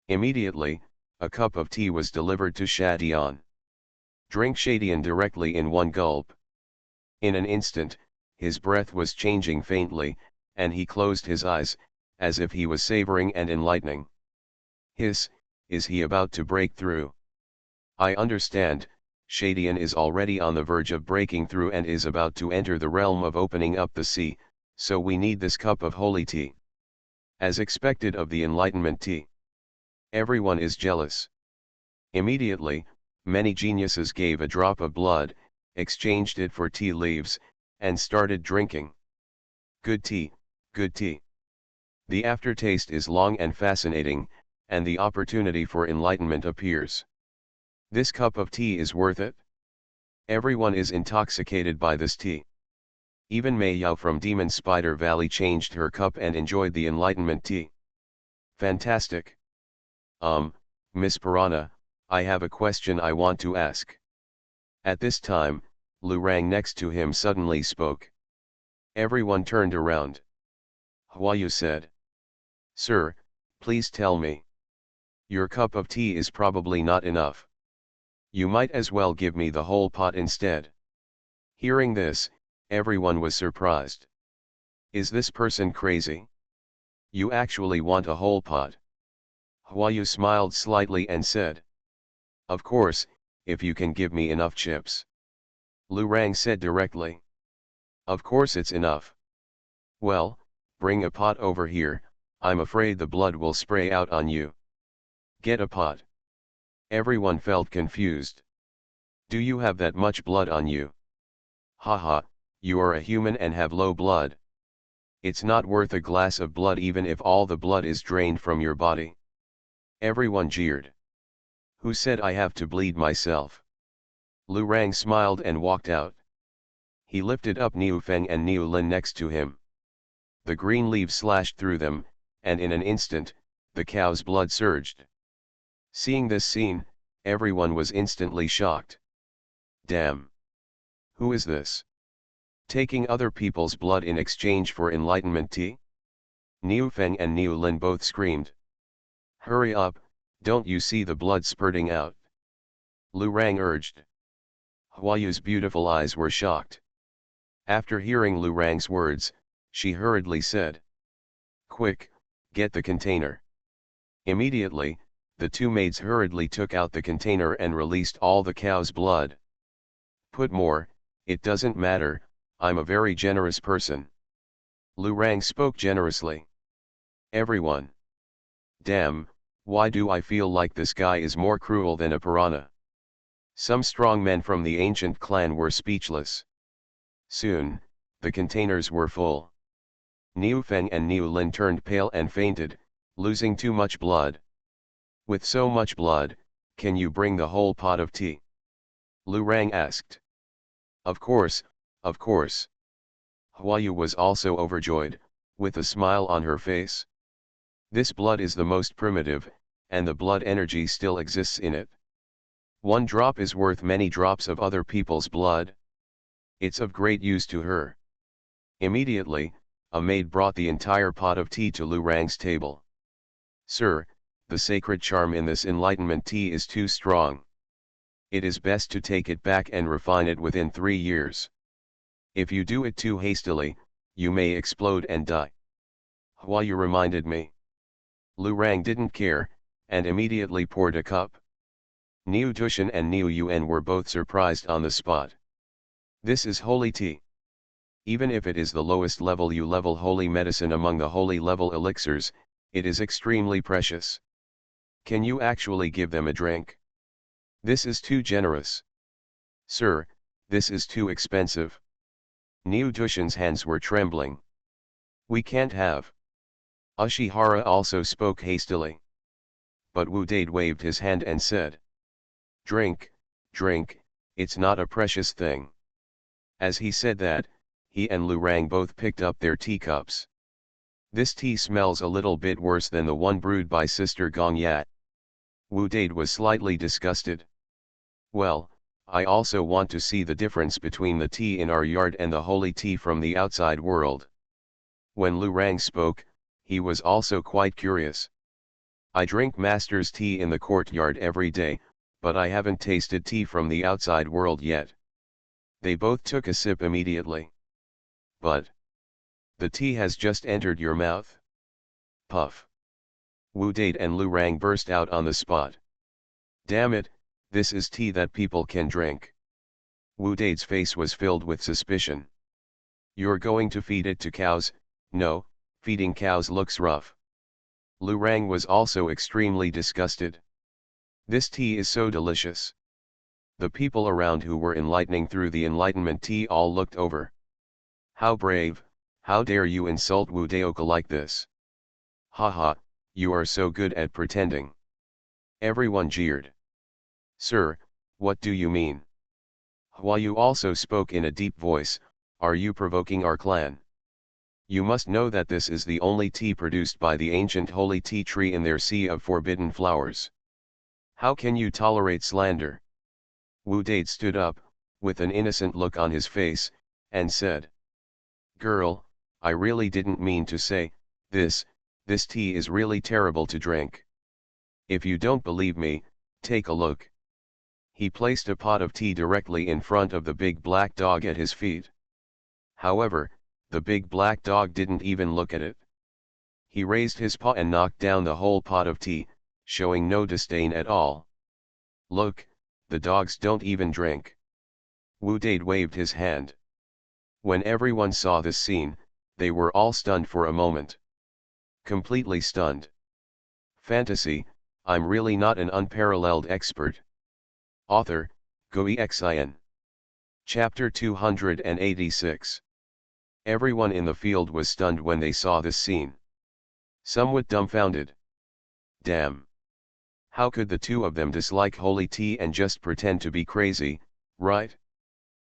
Immediately, a cup of tea was delivered to Shadian. "Drink Shadian directly in one gulp." In an instant, his breath was changing faintly, and he closed his eyes, as if he was savoring and enlightening. Is he about to break through? I understand, Shadian is already on the verge of breaking through and is about to enter the realm of opening up the sea, so we need this cup of holy tea. As expected of the enlightenment tea. Everyone is jealous. Immediately, many geniuses gave a drop of blood, exchanged it for tea leaves, and started drinking. Good tea, good tea. The aftertaste is long and fascinating, and the opportunity for enlightenment appears. This cup of tea is worth it. Everyone is intoxicated by this tea. Even Mei Yao from Demon Spider Valley changed her cup and enjoyed the enlightenment tea. Fantastic. Miss Piranha, I have a question I want to ask. At this time, Lu Rang next to him suddenly spoke. Everyone turned around. Hua Yu said, "Sir, please tell me. Your cup of tea is probably not enough. You might as well give me the whole pot instead." Hearing this, everyone was surprised. Is this person crazy? You actually want a whole pot? Hua Yu smiled slightly and said, Of course, if you can give me enough chips. Lu Rang said directly. Of course it's enough. Well, bring a pot over here, I'm afraid the blood will spray out on you. Get a pot. Everyone felt confused. Do you have that much blood on you? Haha, you are a human and have low blood. It's not worth a glass of blood even if all the blood is drained from your body. Everyone jeered. Who said I have to bleed myself? Lu Rang smiled and walked out. He lifted up Niu Feng and Niu Lin next to him. The green leaves slashed through them, and in an instant, the cow's blood surged. Seeing this scene, everyone was instantly shocked. Damn! Who is this? Taking other people's blood in exchange for enlightenment tea? Niu Feng and Niu Lin both screamed. Hurry up, don't you see the blood spurting out? Lu Rang urged. Huayu's beautiful eyes were shocked. After hearing Lu Rang's words, she hurriedly said. Quick, get the container. Immediately, the two maids hurriedly took out the container and released all the cow's blood. Put more, it doesn't matter, I'm a very generous person. Lu Rang spoke generously. Everyone. Damn, why do I feel like this guy is more cruel than a piranha? Some strong men from the ancient clan were speechless. Soon, the containers were full. Niu Feng and Niu Lin turned pale and fainted, losing too much blood. With so much blood, can you bring the whole pot of tea? Lu Rang asked. Of course, of course. Huayu was also overjoyed, with a smile on her face. This blood is the most primitive, and the blood energy still exists in it. One drop is worth many drops of other people's blood. It's of great use to her. Immediately, a maid brought the entire pot of tea to Lu Rang's table. Sir, the sacred charm in this enlightenment tea is too strong. It is best to take it back and refine it within 3 years. If you do it too hastily, you may explode and die. Huayu reminded me. Lu Rang didn't care, and immediately poured a cup. Niu Dushan and Niu Yuan were both surprised on the spot. This is holy tea. Even if it is the lowest level U-level holy medicine among the holy level elixirs, it is extremely precious. Can you actually give them a drink? This is too generous. Sir, this is too expensive. Niu Dushan's hands were trembling. We can't have. Ashihara also spoke hastily. But Wu Dade waved his hand and said. Drink, drink, it's not a precious thing. As he said that, he and Lu Rang both picked up their teacups. This tea smells a little bit worse than the one brewed by Sister Gong Yat. Wu Dade was slightly disgusted. Well, I also want to see the difference between the tea in our yard and the holy tea from the outside world. When Lu Rang spoke, he was also quite curious. I drink master's tea in the courtyard every day, but I haven't tasted tea from the outside world yet. They both took a sip immediately. But the tea has just entered your mouth. Puff. Wu Dade and Lu Rang burst out on the spot. Damn it, this is tea that people can drink. Wu Dade's face was filled with suspicion. You're going to feed it to cows? No, feeding cows looks rough. Lu Rang was also extremely disgusted. This tea is so delicious. The people around who were enlightening through the enlightenment tea all looked over. How brave, how dare you insult Wu Daoka like this? Haha, you are so good at pretending. Everyone jeered. Sir, what do you mean? Huayu also spoke in a deep voice, are you provoking our clan? You must know that this is the only tea produced by the ancient holy tea tree in their sea of forbidden flowers. How can you tolerate slander? Wu Dade stood up, with an innocent look on his face, and said. Girl, I really didn't mean to say, this tea is really terrible to drink. If you don't believe me, take a look. He placed a pot of tea directly in front of the big black dog at his feet. However, the big black dog didn't even look at it. He raised his paw and knocked down the whole pot of tea, showing no disdain at all. Look, the dogs don't even drink. Wu Dade waved his hand. When everyone saw this scene, they were all stunned for a moment. Completely stunned. Fantasy, I'm really not an unparalleled expert. Author, Xuanhuan. Chapter 286. Everyone in the field was stunned when they saw this scene. Somewhat dumbfounded. Damn. How could the two of them dislike holy tea and just pretend to be crazy, right?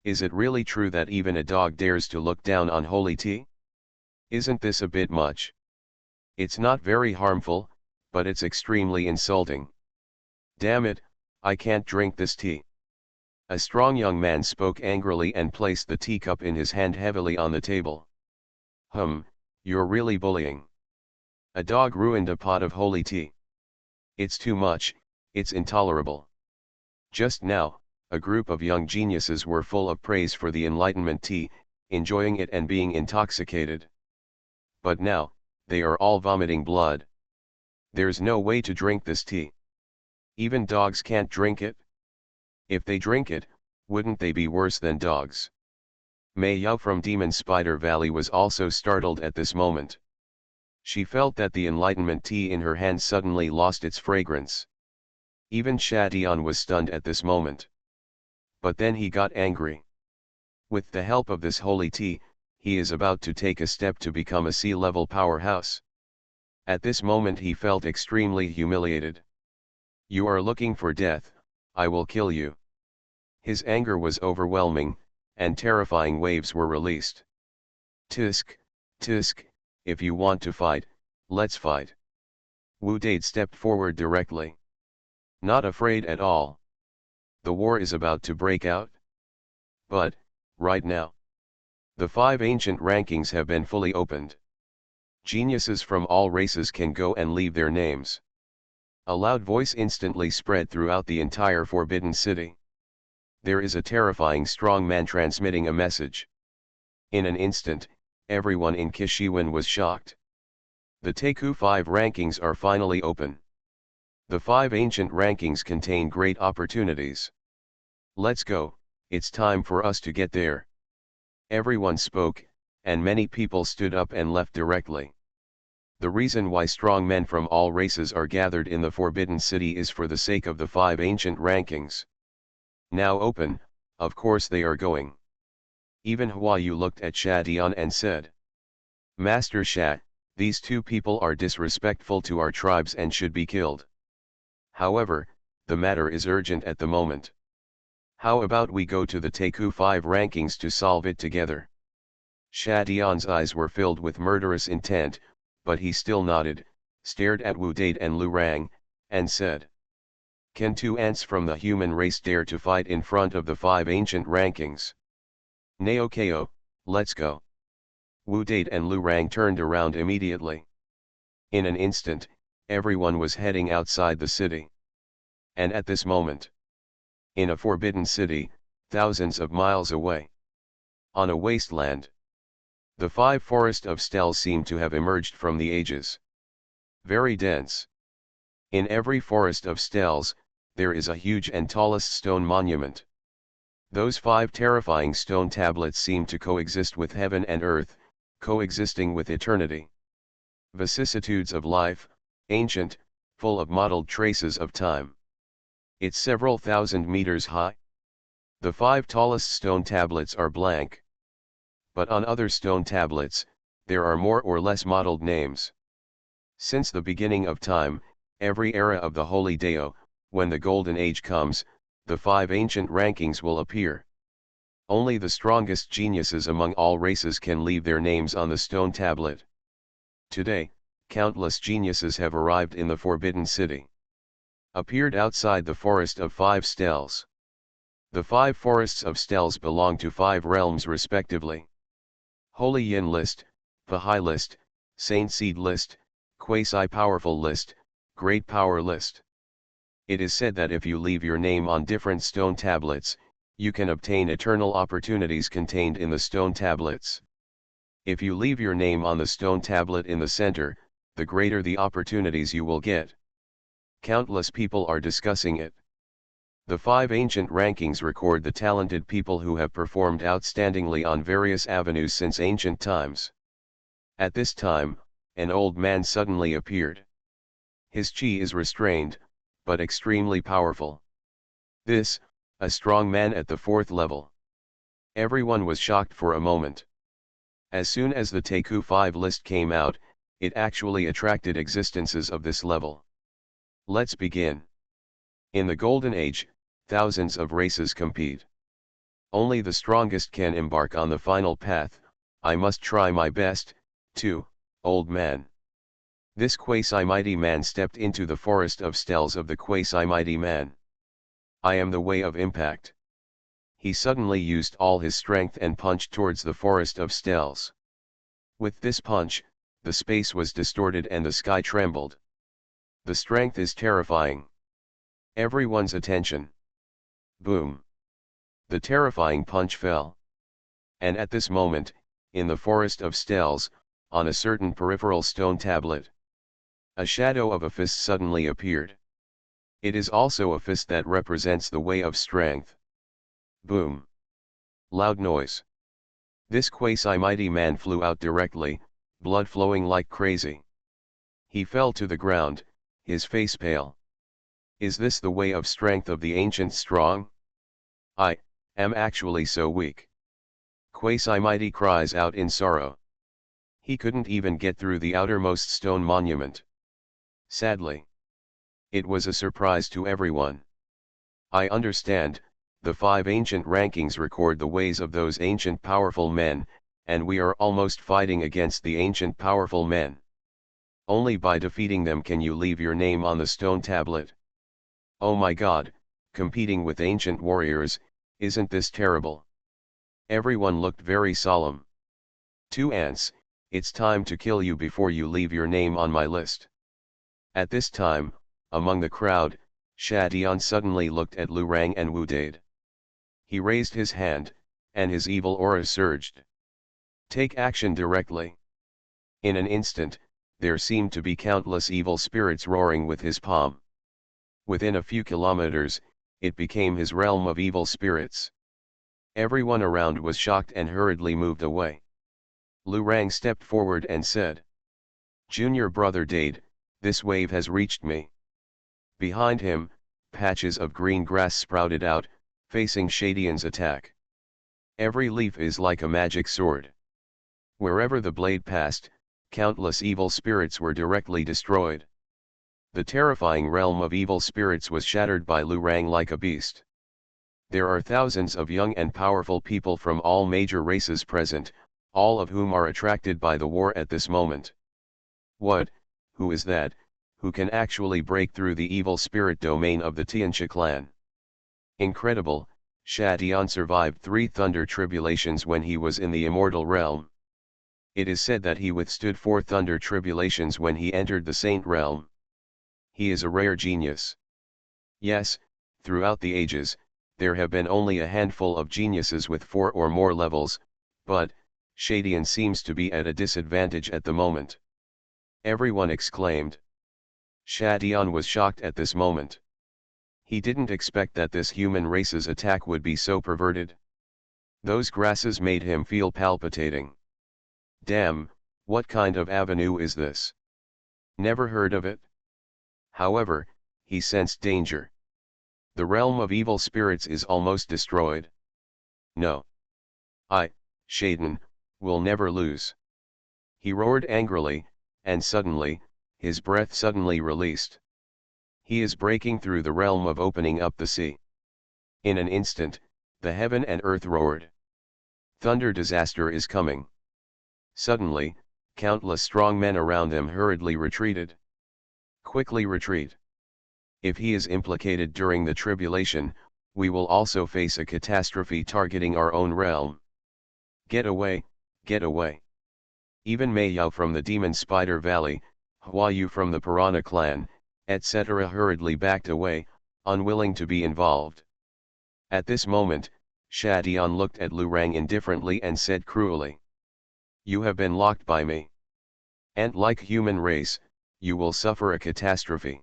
Is it really true that even a dog dares to look down on holy tea? Isn't this a bit much? It's not very harmful, but it's extremely insulting. Damn it, I can't drink this tea. A strong young man spoke angrily and placed the teacup in his hand heavily on the table. You're really bullying. A dog ruined a pot of holy tea. It's too much, it's intolerable. Just now, a group of young geniuses were full of praise for the Enlightenment tea, enjoying it and being intoxicated. But now, they are all vomiting blood. There's no way to drink this tea. Even dogs can't drink it? If they drink it, wouldn't they be worse than dogs? Mei Yao from Demon Spider Valley was also startled at this moment. She felt that the Enlightenment tea in her hand suddenly lost its fragrance. Even Shadian was stunned at this moment. But then he got angry. With the help of this holy tea, he is about to take a step to become a sea-level powerhouse. At this moment he felt extremely humiliated. You are looking for death, I will kill you. His anger was overwhelming, and terrifying waves were released. Tisk, tisk, if you want to fight, let's fight. Wu Dade stepped forward directly. Not afraid at all. The war is about to break out. But, right now, the 5 ancient rankings have been fully opened. Geniuses from all races can go and leave their names. A loud voice instantly spread throughout the entire Forbidden City. There is a terrifying strong man transmitting a message. In an instant, everyone in Xuanhuan was shocked. The Taku 5 rankings are finally open. The 5 ancient rankings contain great opportunities. Let's go, it's time for us to get there. Everyone spoke, and many people stood up and left directly. The reason why strong men from all races are gathered in the Forbidden City is for the sake of the 5 ancient rankings. Now open, of course they are going. Even Huayu looked at Shadian and said, Master Sha, these two people are disrespectful to our tribes and should be killed. However, the matter is urgent at the moment. How about we go to the Taku 5 rankings to solve it together? Shadian's eyes were filled with murderous intent, but he still nodded, stared at Wu Dade and Lu Rang, and said, Can 2 ants from the human race dare to fight in front of the 5 ancient rankings? Naokeo, let's go. Wu Dade and Lu Rang turned around immediately. In an instant, everyone was heading outside the city. And at this moment, in a forbidden city, thousands of miles away, on a wasteland, the 5 forest of Stel seemed to have emerged from the ages. Very dense. In every forest of Stels, there is a huge and tallest stone monument. Those 5 terrifying stone tablets seem to coexist with heaven and earth, coexisting with eternity. Vicissitudes of life, ancient, full of mottled traces of time. It's several thousand meters high. The 5 tallest stone tablets are blank. But on other stone tablets, there are more or less mottled names. Since the beginning of time, every era of the Holy Dao, when the Golden Age comes, the 5 ancient rankings will appear. Only the strongest geniuses among all races can leave their names on the stone tablet. Today, countless geniuses have arrived in the Forbidden City. Appeared outside the forest of 5 stels. The 5 forests of stels belong to 5 realms respectively. Holy Yin List, Baha'i List, Saint Seed List, Quasi-Powerful List, Great Power List. It is said that if you leave your name on different stone tablets, you can obtain eternal opportunities contained in the stone tablets. If you leave your name on the stone tablet in the center, the greater the opportunities you will get. Countless people are discussing it. The 5 ancient rankings record the talented people who have performed outstandingly on various avenues since ancient times. At this time, an old man suddenly appeared. His chi is restrained, but extremely powerful. This, a strong man at the 4th level. Everyone was shocked for a moment. As soon as the Teku 5 list came out, it actually attracted existences of this level. Let's begin. In the Golden Age, thousands of races compete. Only the strongest can embark on the final path. I must try my best, too, old man. This quasi-mighty man stepped into the forest of steles of the quasi-mighty man. I am the way of impact. He suddenly used all his strength and punched towards the forest of steles. With this punch, the space was distorted and the sky trembled. The strength is terrifying. Everyone's attention. Boom. The terrifying punch fell. And at this moment, in the forest of steles, on a certain peripheral stone tablet, a shadow of a fist suddenly appeared. It is also a fist that represents the way of strength. Boom. Loud noise. This quasi-mighty man flew out directly, blood flowing like crazy. He fell to the ground, his face pale. Is this the way of strength of the ancient strong? I am actually so weak. Quasi-mighty cries out in sorrow. He couldn't even get through the outermost stone monument. Sadly. It was a surprise to everyone. I understand, the 5 ancient rankings record the ways of those ancient powerful men, and we are almost fighting against the ancient powerful men. Only by defeating them can you leave your name on the stone tablet. Oh my God, competing with ancient warriors, isn't this terrible? Everyone looked very solemn. 2 ants, it's time to kill you before you leave your name on my list. At this time, among the crowd, Shadian suddenly looked at Lu Rang and Wu Dade. He raised his hand, and his evil aura surged. Take action directly. In an instant, there seemed to be countless evil spirits roaring with his palm. Within a few kilometers, it became his realm of evil spirits. Everyone around was shocked and hurriedly moved away. Lu Rang stepped forward and said, Junior brother Dade, this wave has reached me. Behind him, patches of green grass sprouted out, facing Shadian's attack. Every leaf is like a magic sword. Wherever the blade passed, countless evil spirits were directly destroyed. The terrifying realm of evil spirits was shattered by Lu Rang like a beast. There are thousands of young and powerful people from all major races present, all of whom are attracted by the war at this moment. What, who is that, who can actually break through the evil spirit domain of the Tianxia clan? Incredible, Shadian survived 3 thunder tribulations when he was in the immortal realm. It is said that he withstood 4 thunder tribulations when he entered the saint realm. He is a rare genius. Yes, throughout the ages, there have been only a handful of geniuses with 4 or more levels, but, Shadian seems to be at a disadvantage at the moment. Everyone exclaimed. Shadian was shocked at this moment. He didn't expect that this human race's attack would be so perverted. Those grasses made him feel palpitating. Damn, what kind of avenue is this? Never heard of it? However, he sensed danger. The realm of evil spirits is almost destroyed. No. I, Shadian, will never lose. He roared angrily, and suddenly, his breath suddenly released. He is breaking through the realm of opening up the sea. In an instant, the heaven and earth roared. Thunder disaster is coming. Suddenly, countless strong men around them hurriedly retreated. Quickly retreat. If he is implicated during the tribulation, we will also face a catastrophe targeting our own realm. Get away, get away. Even Mei Yao from the Demon Spider Valley, Hua Yu from the Piranha clan, etc. hurriedly backed away, unwilling to be involved. At this moment, Shadian looked at Lu Rang indifferently and said cruelly. You have been locked by me. And like human race, you will suffer a catastrophe.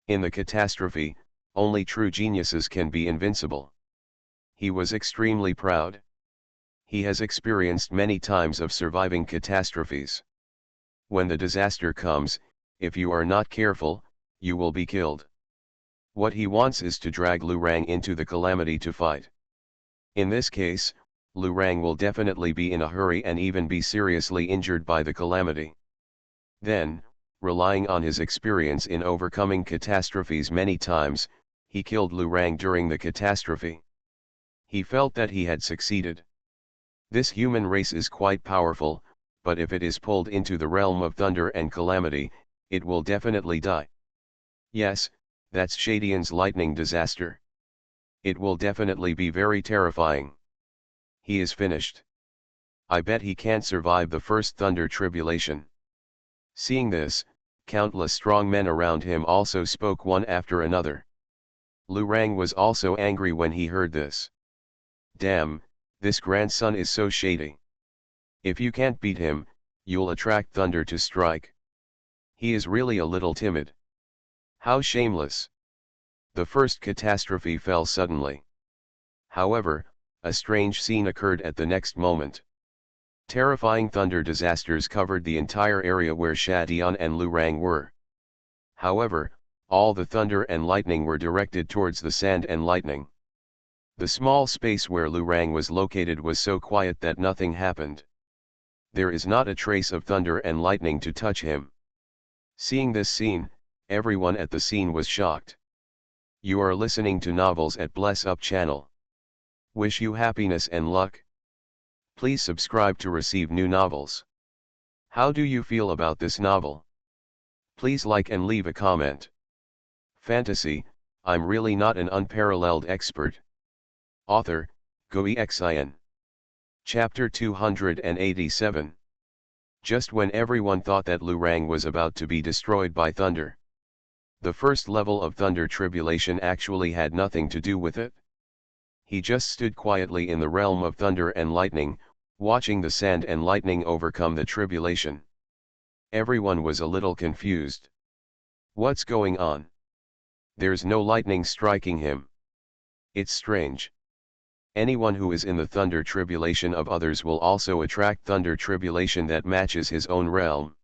In the catastrophe, only true geniuses can be invincible. He was extremely proud. He has experienced many times of surviving catastrophes. When the disaster comes, if you are not careful, you will be killed. What he wants is to drag Lu Rang into the calamity to fight. In this case, Lu Rang will definitely be in a hurry and even be seriously injured by the calamity. Then, relying on his experience in overcoming catastrophes many times, he killed Lu Rang during the catastrophe. He felt that he had succeeded. This human race is quite powerful, but if it is pulled into the realm of thunder and calamity, it will definitely die. Yes, that's Shadian's lightning disaster. It will definitely be very terrifying. He is finished. I bet he can't survive the first thunder tribulation. Seeing this, countless strong men around him also spoke one after another. Lu Rang was also angry when he heard this. Damn, this grandson is so shady. If you can't beat him, you'll attract thunder to strike. He is really a little timid. How shameless. The first catastrophe fell suddenly. However, a strange scene occurred at the next moment. Terrifying thunder disasters covered the entire area where Shadian and Lu Rang were. However, all the thunder and lightning were directed towards the sand and lightning. The small space where Lu Rang was located was so quiet that nothing happened. There is not a trace of thunder and lightning to touch him. Seeing this scene, everyone at the scene was shocked. You are listening to Novels at Bless Up channel. Wish you happiness and luck. Please subscribe to receive new novels. How do you feel about this novel? Please like and leave a comment. Fantasy, I'm really not an unparalleled expert. Author, Xuanhuan. Chapter 287. Just when everyone thought that Lu Rang was about to be destroyed by thunder. The first level of thunder tribulation actually had nothing to do with it. He just stood quietly in the realm of thunder and lightning, watching the sand and lightning overcome the tribulation. Everyone was a little confused. What's going on? There's no lightning striking him. It's strange. Anyone who is in the thunder tribulation of others will also attract thunder tribulation that matches his own realm.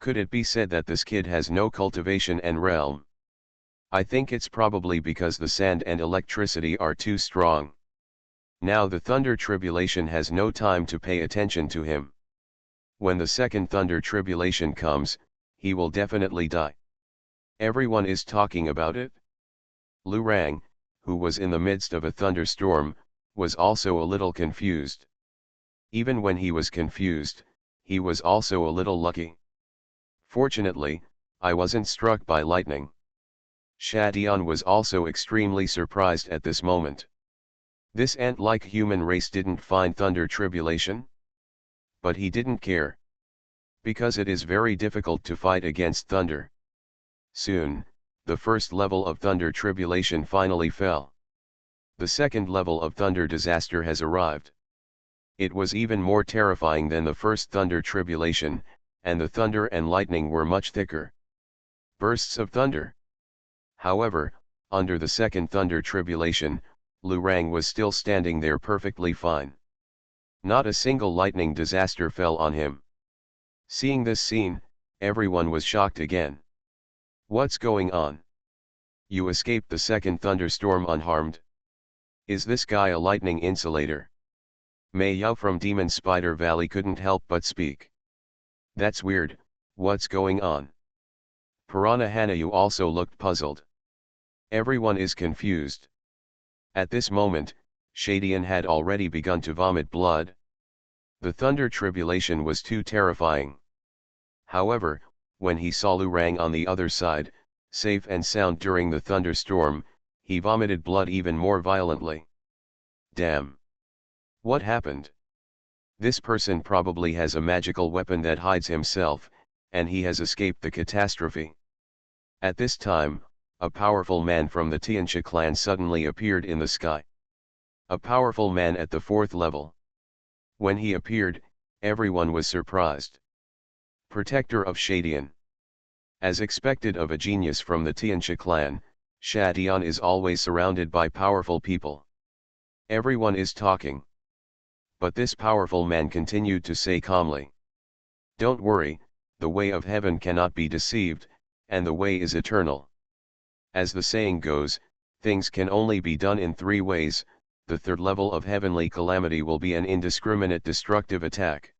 Could it be said that this kid has no cultivation and realm? I think it's probably because the sand and electricity are too strong. Now the thunder tribulation has no time to pay attention to him. When the second thunder tribulation comes, he will definitely die. Everyone is talking about it. Lu Rang, who was in the midst of a thunderstorm, was also a little confused. Even when he was confused, he was also a little lucky. Fortunately, I wasn't struck by lightning. Shadian was also extremely surprised at this moment. This ant-like human race didn't find thunder tribulation. But he didn't care. Because it is very difficult to fight against thunder. Soon, the first level of thunder tribulation finally fell. The second level of thunder disaster has arrived. It was even more terrifying than the first thunder tribulation, and the thunder and lightning were much thicker. Bursts of thunder. However, under the second thunder tribulation, Lu Rang was still standing there perfectly fine. Not a single lightning disaster fell on him. Seeing this scene, everyone was shocked again. What's going on? You escaped the second thunderstorm unharmed? Is this guy a lightning insulator? Mei Yao from Demon Spider Valley couldn't help but speak. That's weird, what's going on? Piranha Hanayu also looked puzzled. Everyone is confused. At this moment, Shadian had already begun to vomit blood. The thunder tribulation was too terrifying. However, when he saw Lu Rang on the other side, safe and sound during the thunderstorm, he vomited blood even more violently. Damn! What happened? This person probably has a magical weapon that hides himself, and he has escaped the catastrophe. At this time, a powerful man from the Tianxia clan suddenly appeared in the sky. A powerful man at the 4th level. When he appeared, everyone was surprised. Protector of Shadian. As expected of a genius from the Tianxia clan, Xuanhuan is always surrounded by powerful people. Everyone is talking. But this powerful man continued to say calmly, "Don't worry, the way of heaven cannot be deceived, and the way is eternal. As the saying goes, things can only be done in three ways. The third level of heavenly calamity will be an indiscriminate destructive attack."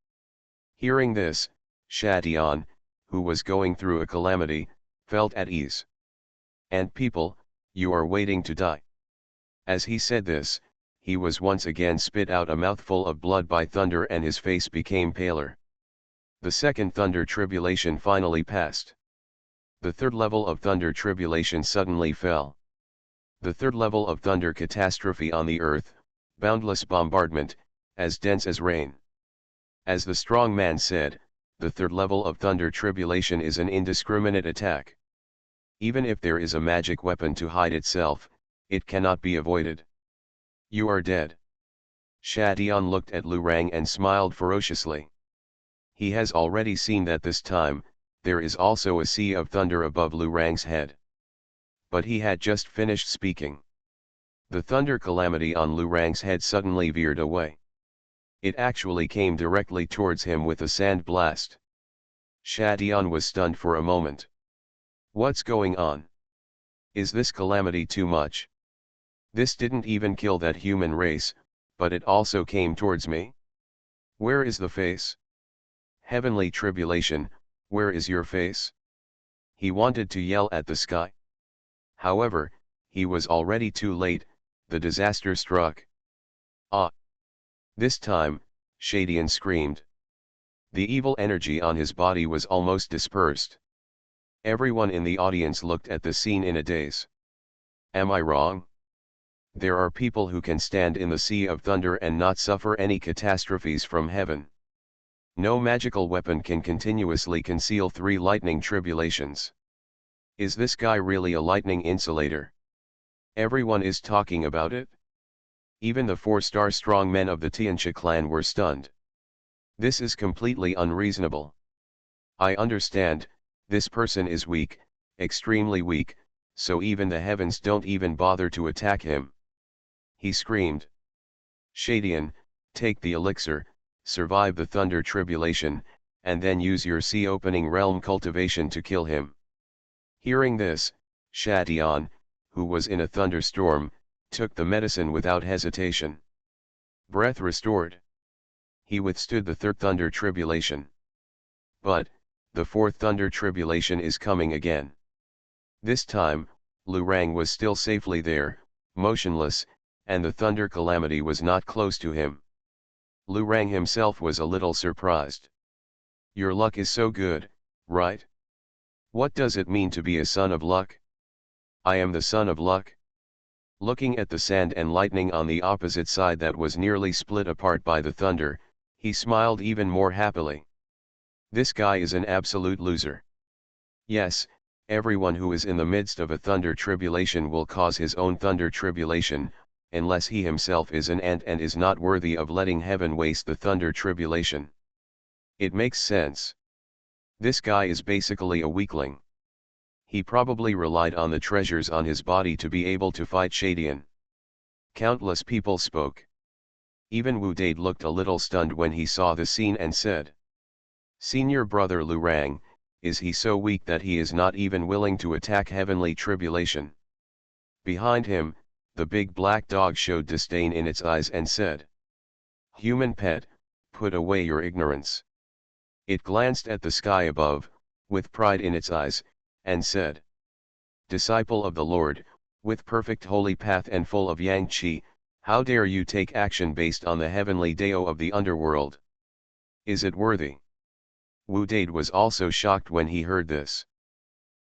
Hearing this, Xuanhuan, who was going through a calamity, felt at ease. "And people, you are waiting to die." As he said this, he was once again spit out a mouthful of blood by thunder and his face became paler. The second thunder tribulation finally passed. The third level of thunder tribulation suddenly fell. The third level of thunder catastrophe on the earth, boundless bombardment, as dense as rain. As the strong man said, the third level of thunder tribulation is an indiscriminate attack. Even if there is a magic weapon to hide itself, it cannot be avoided. "You are dead." Xuanhuan looked at Lu Rang and smiled ferociously. He has already seen that this time, there is also a sea of thunder above Lu Rang's head. But he had just finished speaking. The thunder calamity on Lu Rang's head suddenly veered away. It actually came directly towards him with a sand blast. Xuanhuan was stunned for a moment. What's going on? Is this calamity too much? This didn't even kill that human race, but it also came towards me? Where is the face? Heavenly tribulation, where is your face? He wanted to yell at the sky. However, he was already too late, the disaster struck. "Ah!" This time, Xuanhuan screamed. The evil energy on his body was almost dispersed. Everyone in the audience looked at the scene in a daze. Am I wrong? There are people who can stand in the sea of thunder and not suffer any catastrophes from heaven. No magical weapon can continuously conceal three lightning tribulations. Is this guy really a lightning insulator? Everyone is talking about it. Even the 4-star strong men of the Tianxia clan were stunned. This is completely unreasonable. I understand, this person is weak, extremely weak, so even the heavens don't even bother to attack him. He screamed. "Xuanhuan, take the elixir, survive the thunder tribulation, and then use your sea-opening realm cultivation to kill him." Hearing this, Xuanhuan, who was in a thunderstorm, took the medicine without hesitation. Breath restored. He withstood the third thunder tribulation. But, the fourth thunder tribulation is coming again. This time, Lu Rang was still safely there, motionless, and the thunder calamity was not close to him. Lu Rang himself was a little surprised. "Your luck is so good, right? What does it mean to be a son of luck?" "I am the son of luck." Looking at the sand and lightning on the opposite side that was nearly split apart by the thunder, he smiled even more happily. This guy is an absolute loser. Yes, everyone who is in the midst of a thunder tribulation will cause his own thunder tribulation, unless he himself is an ant and is not worthy of letting heaven waste the thunder tribulation. It makes sense. This guy is basically a weakling. He probably relied on the treasures on his body to be able to fight Xuanhuan. Countless people spoke. Even Wu Dade looked a little stunned when he saw the scene and said, "Senior brother Lu Rang, is he so weak that he is not even willing to attack heavenly tribulation?" Behind him, the big black dog showed disdain in its eyes and said, "Human pet, put away your ignorance." It glanced at the sky above, with pride in its eyes, and said, "Disciple of the Lord, with perfect holy path and full of yang qi, how dare you take action based on the heavenly Dao of the underworld? Is it worthy?" Wu Dade was also shocked when he heard this.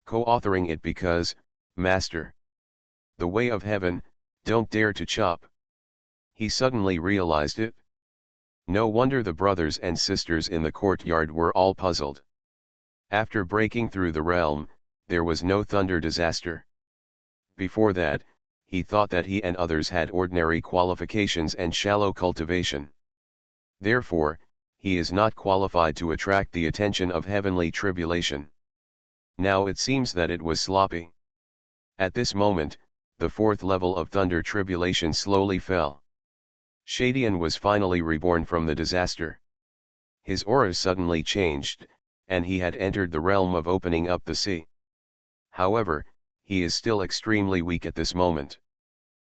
Co-authoring it because, Master, the way of heaven, don't dare to chop. He suddenly realized it. No wonder the brothers and sisters in the courtyard were all puzzled. After breaking through the realm, there was no thunder disaster. Before that, he thought that he and others had ordinary qualifications and shallow cultivation. Therefore, he is not qualified to attract the attention of heavenly tribulation. Now it seems that it was sloppy. At this moment, the fourth level of thunder tribulation slowly fell. Xuanhuan was finally reborn from the disaster. His aura suddenly changed, and he had entered the realm of opening up the sea. However, he is still extremely weak at this moment.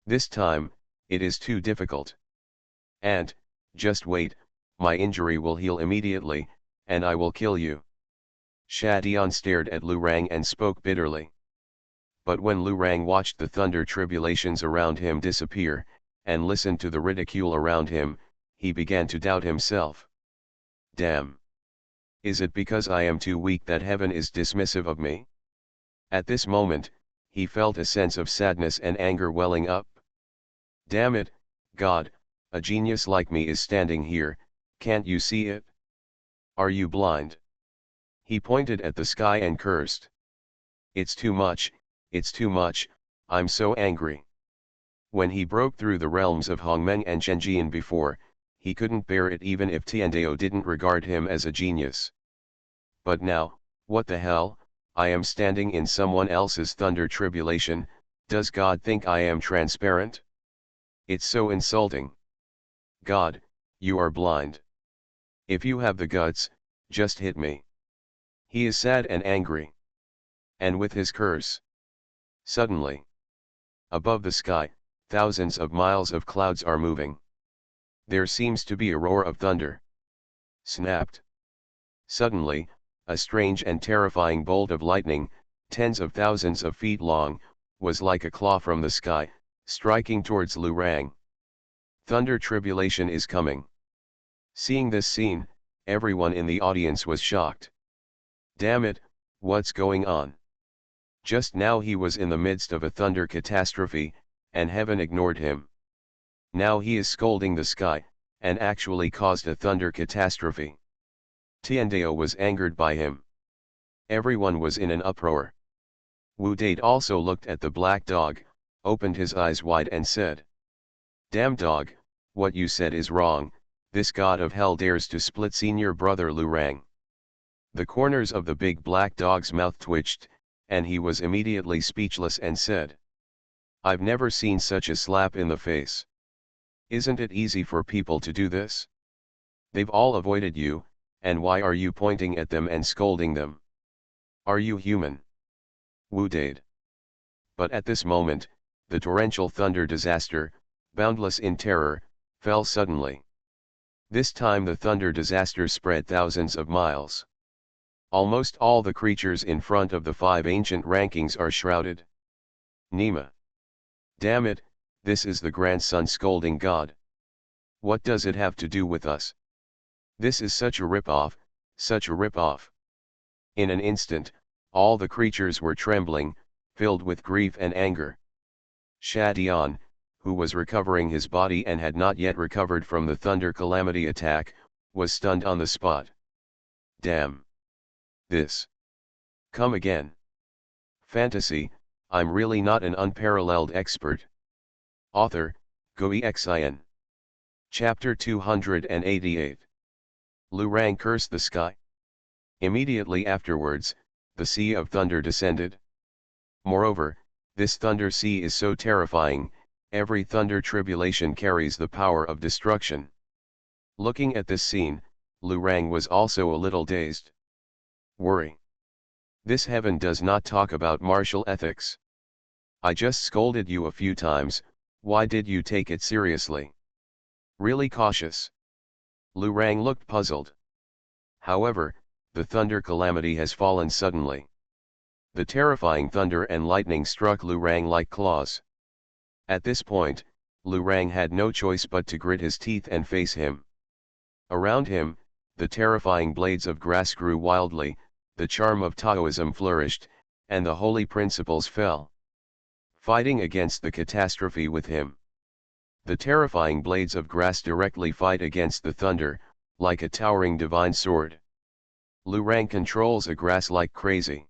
This time, it is too difficult. And, just wait, my injury will heal immediately, and I will kill you. Xuanhuan stared at Lu Rang and spoke bitterly. But when Lu Rang watched the thunder tribulations around him disappear, and listened to the ridicule around him, he began to doubt himself. Damn! Is it because I am too weak that heaven is dismissive of me? At this moment, he felt a sense of sadness and anger welling up. Damn it, God, a genius like me is standing here, can't you see it? Are you blind? He pointed at the sky and cursed. It's too much, I'm so angry. When he broke through the realms of Hongmeng and Zhenjian before, he couldn't bear it even if Tiandao didn't regard him as a genius. But now, what the hell, I am standing in someone else's thunder tribulation, does God think I am transparent? It's so insulting. God, you are blind. If you have the guts, just hit me. He is sad and angry. And with his curse. Suddenly, above the sky, thousands of miles of clouds are moving. There seems to be a roar of thunder. Snapped. Suddenly, a strange and terrifying bolt of lightning, tens of thousands of feet long, was like a claw from the sky, striking towards Lu Rang. Thunder tribulation is coming. Seeing this scene, everyone in the audience was shocked. Damn it, what's going on? Just now he was in the midst of a thunder catastrophe, and heaven ignored him. Now he is scolding the sky, and actually caused a thunder catastrophe. Tiandao was angered by him. Everyone was in an uproar. Wu Date also looked at the black dog, opened his eyes wide and said, Damn dog, what you said is wrong, this god of hell dares to split senior brother Lu Rang. The corners of the big black dog's mouth twitched, and he was immediately speechless and said, I've never seen such a slap in the face. Isn't it easy for people to do this? They've all avoided you, and why are you pointing at them and scolding them? Are you human? Wu Dade. But at this moment, the torrential thunder disaster, boundless in terror, fell suddenly. This time the thunder disaster spread thousands of miles. Almost all the creatures in front of the 5 ancient rankings are shrouded. Nima. Damn it, this is the grandson scolding God. What does it have to do with us? This is such a rip-off, such a rip-off. In an instant, all the creatures were trembling, filled with grief and anger. Xuanhuan, who was recovering his body and had not yet recovered from the thunder calamity attack, was stunned on the spot. Damn. This. Come again. Fantasy, I'm really not an unparalleled expert. Author, Xuanhuan. Chapter 288. Lu Rang cursed the sky. Immediately afterwards, the sea of thunder descended. Moreover, this thunder sea is so terrifying, every thunder tribulation carries the power of destruction. Looking at this scene, Lu Rang was also a little dazed. Worry. This heaven does not talk about martial ethics. I just scolded you a few times, why did you take it seriously? Really cautious. Lu Rang looked puzzled. However, the thunder calamity has fallen suddenly. The terrifying thunder and lightning struck Lu Rang like claws. At this point, Lu Rang had no choice but to grit his teeth and face him. Around him, the terrifying blades of grass grew wildly, the charm of Taoism flourished, and the holy principles fell. Fighting against the catastrophe with him. The terrifying blades of grass directly fight against the thunder, like a towering divine sword. Lu Rang controls a grass like crazy.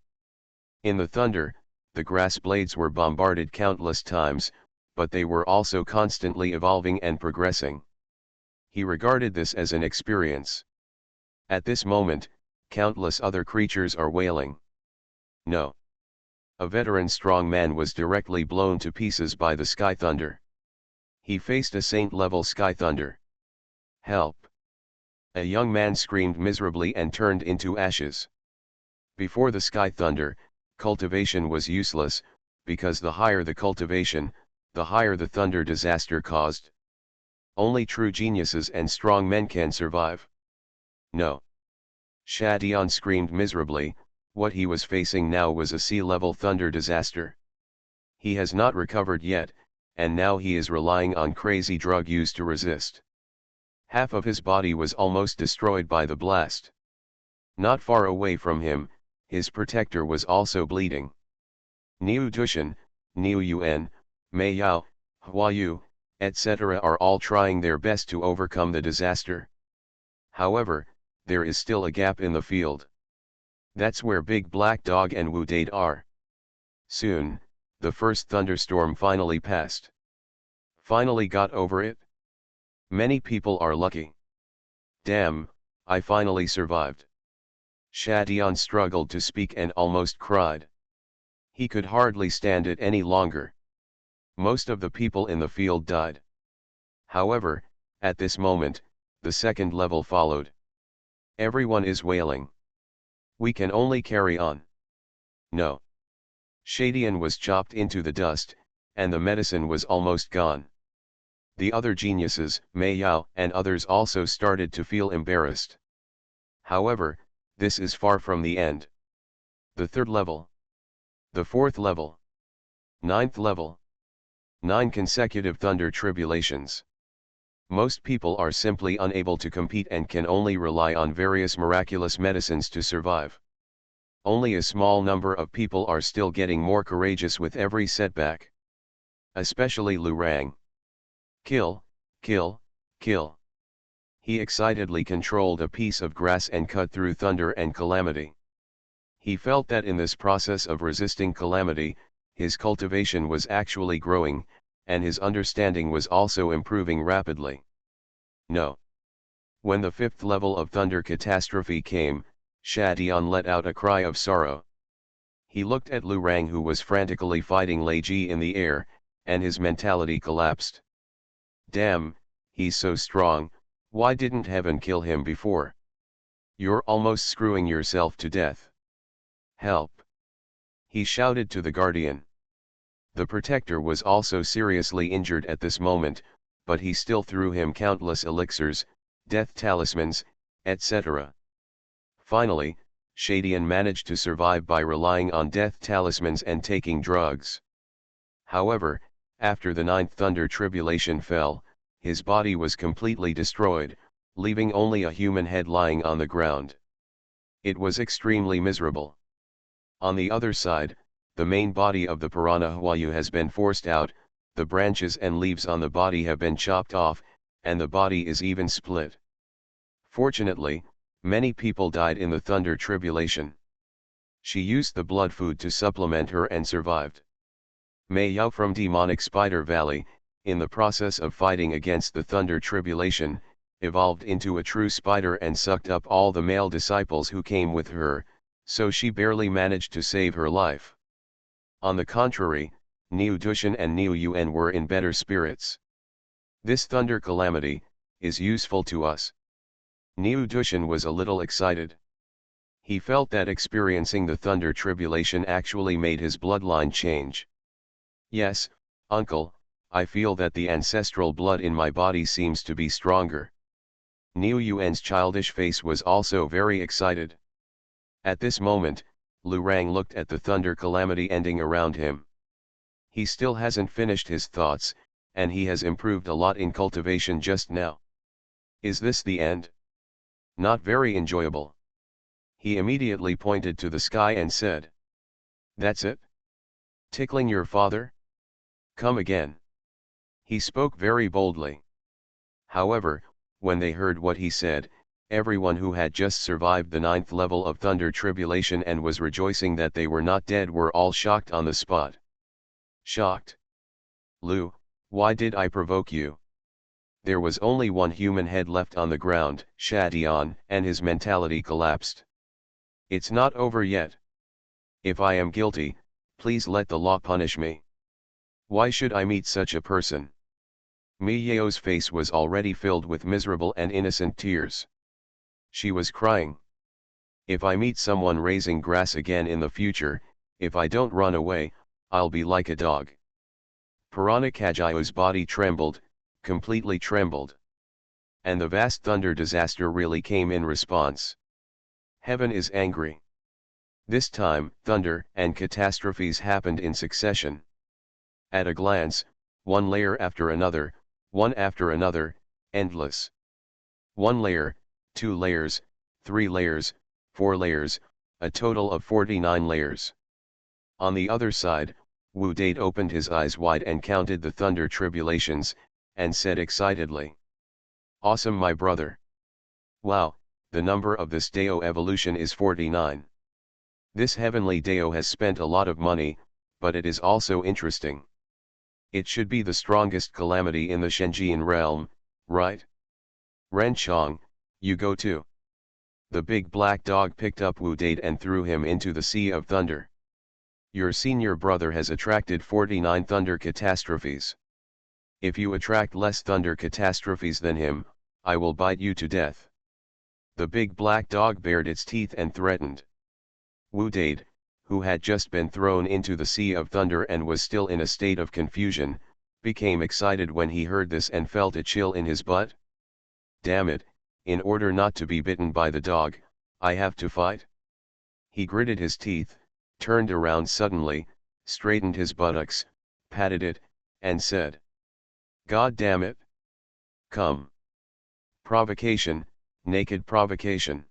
In the thunder, the grass blades were bombarded countless times, but they were also constantly evolving and progressing. He regarded this as an experience. At this moment, countless other creatures are wailing. No. A veteran strong man was directly blown to pieces by the sky thunder. He faced a saint-level sky thunder. Help! A young man screamed miserably and turned into ashes. Before the sky thunder, cultivation was useless, because the higher the cultivation, the higher the thunder disaster caused. Only true geniuses and strong men can survive. No. Xuanhuan screamed miserably. What he was facing now was a sea-level thunder disaster. He has not recovered yet, and now he is relying on crazy drug use to resist. Half of his body was almost destroyed by the blast. Not far away from him, his protector was also bleeding. Niu Dushan, Niu Yuan, Mei Yao, Hua Yu, etc. are all trying their best to overcome the disaster. However, there is still a gap in the field. That's where Big Black Dog and Wu Dade are. Soon, the first thunderstorm finally passed. Finally got over it? Many people are lucky. Damn, I finally survived. Xuanhuan struggled to speak and almost cried. He could hardly stand it any longer. Most of the people in the field died. However, at this moment, the second level followed. Everyone is wailing. We can only carry on. No. Xuanhuan was chopped into the dust, and the medicine was almost gone. The other geniuses, Mei Yao and others also started to feel embarrassed. However, this is far from the end. The third level. The fourth level. Ninth level. 9 consecutive thunder tribulations. Most people are simply unable to compete and can only rely on various miraculous medicines to survive. Only a small number of people are still getting more courageous with every setback. Especially Lu Rang. Kill, kill, kill. He excitedly controlled a piece of grass and cut through thunder and calamity. He felt that in this process of resisting calamity, his cultivation was actually growing, and his understanding was also improving rapidly. No. When the fifth level of thunder catastrophe came, Xuanhuan let out a cry of sorrow. He looked at Lu Rang, who was frantically fighting Lei Ji in the air, and his mentality collapsed. Damn, he's so strong, why didn't heaven kill him before? You're almost screwing yourself to death. Help! He shouted to the guardian. The protector was also seriously injured at this moment, but he still threw him countless elixirs, death talismans, etc. Finally, Xuanhuan managed to survive by relying on death talismans and taking drugs. However, after the ninth thunder tribulation fell, his body was completely destroyed, leaving only a human head lying on the ground. It was extremely miserable. On the other side, the main body of the piranha Huayu has been forced out, the branches and leaves on the body have been chopped off, and the body is even split. Fortunately, many people died in the thunder tribulation. She used the blood food to supplement her and survived. Mei Yao from demonic Spider Valley, in the process of fighting against the thunder tribulation, evolved into a true spider and sucked up all the male disciples who came with her, so she barely managed to save her life. On the contrary, Niu Dushan and Niu Yuan were in better spirits. This thunder calamity is useful to us. Niu Dushan was a little excited. He felt that experiencing the thunder tribulation actually made his bloodline change. Yes, uncle, I feel that the ancestral blood in my body seems to be stronger. Niu Yuan's childish face was also very excited. At this moment, Lu Rang looked at the thunder calamity ending around him. He still hasn't finished his thoughts, and he has improved a lot in cultivation just now. Is this the end? Not very enjoyable. He immediately pointed to the sky and said, "That's it? Tickling your father? Come again." He spoke very boldly. However, when they heard what he said, everyone who had just survived the ninth level of thunder tribulation and was rejoicing that they were not dead were all shocked on the spot. Shocked. Lu, why did I provoke you? There was only one human head left on the ground, Xuanhuan, and his mentality collapsed. It's not over yet. If I am guilty, Please let the law punish me. Why should I meet such a person? Miyao's face was already filled with miserable and innocent tears. She was crying. If I meet someone raising grass again in the future, if I don't run away, I'll be like a dog. Puranakajio's body trembled, completely trembled. And the vast thunder disaster really came in response. Heaven is angry. This time, thunder and catastrophes happened in succession. At a glance, one layer after another, one after another, endless. 1 layer, 2 layers, 3 layers, 4 layers, a total of 49 layers. On the other side, Wu Date opened his eyes wide and counted the thunder tribulations, and said excitedly. Awesome, my brother. Wow, the number of this Dao evolution is 49. This heavenly Dao has spent a lot of money, but it is also interesting. It should be the strongest calamity in the Shenjian realm, right? Renchong, you go too. The big black dog picked up Wu Date and threw him into the sea of thunder. Your senior brother has attracted 49 thunder catastrophes. If you attract less thunder catastrophes than him, I will bite you to death. The big black dog bared its teeth and threatened. Wu Date, who had just been thrown into the sea of thunder and was still in a state of confusion, became excited when he heard this and felt a chill in his butt. Damn it, in order not to be bitten by the dog, I have to fight? He gritted his teeth, turned around suddenly, straightened his buttocks, patted it, and said, God damn it! Come! Provocation, naked provocation.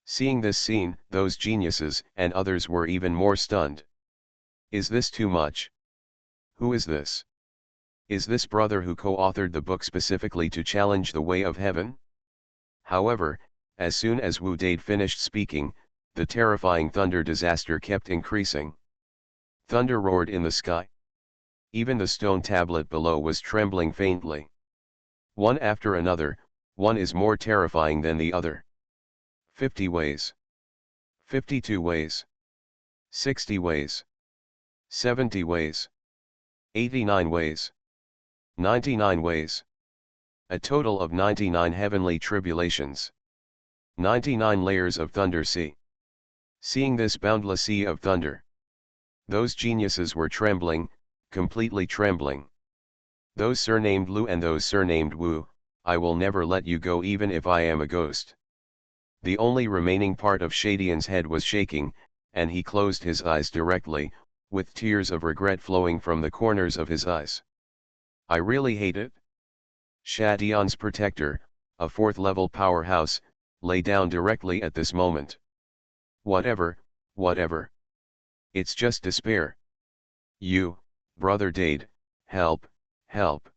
Seeing this scene, those geniuses and others were even more stunned. Is this too much? Who is this? Is this brother who co-authored the book specifically to challenge the way of heaven? However, as soon as Wu Date finished speaking, the terrifying thunder disaster kept increasing. Thunder roared in the sky. Even the stone tablet below was trembling faintly. One after another, one is more terrifying than the other. 50 ways. 52 ways. 60 ways. 70 ways. 89 ways. 99 ways. A total of 99 heavenly tribulations. 99 layers of thunder sea. Seeing this boundless sea of thunder, those geniuses were trembling, completely trembling. Those surnamed Lu and those surnamed Wu, I will never let you go even if I am a ghost. The only remaining part of Shadian's head was shaking, and he closed his eyes directly, with tears of regret flowing from the corners of his eyes. I really hate it. Shadian's protector, a 4th-level powerhouse, lay down directly at this moment. Whatever. It's just despair. You, Brother Dade, help, help.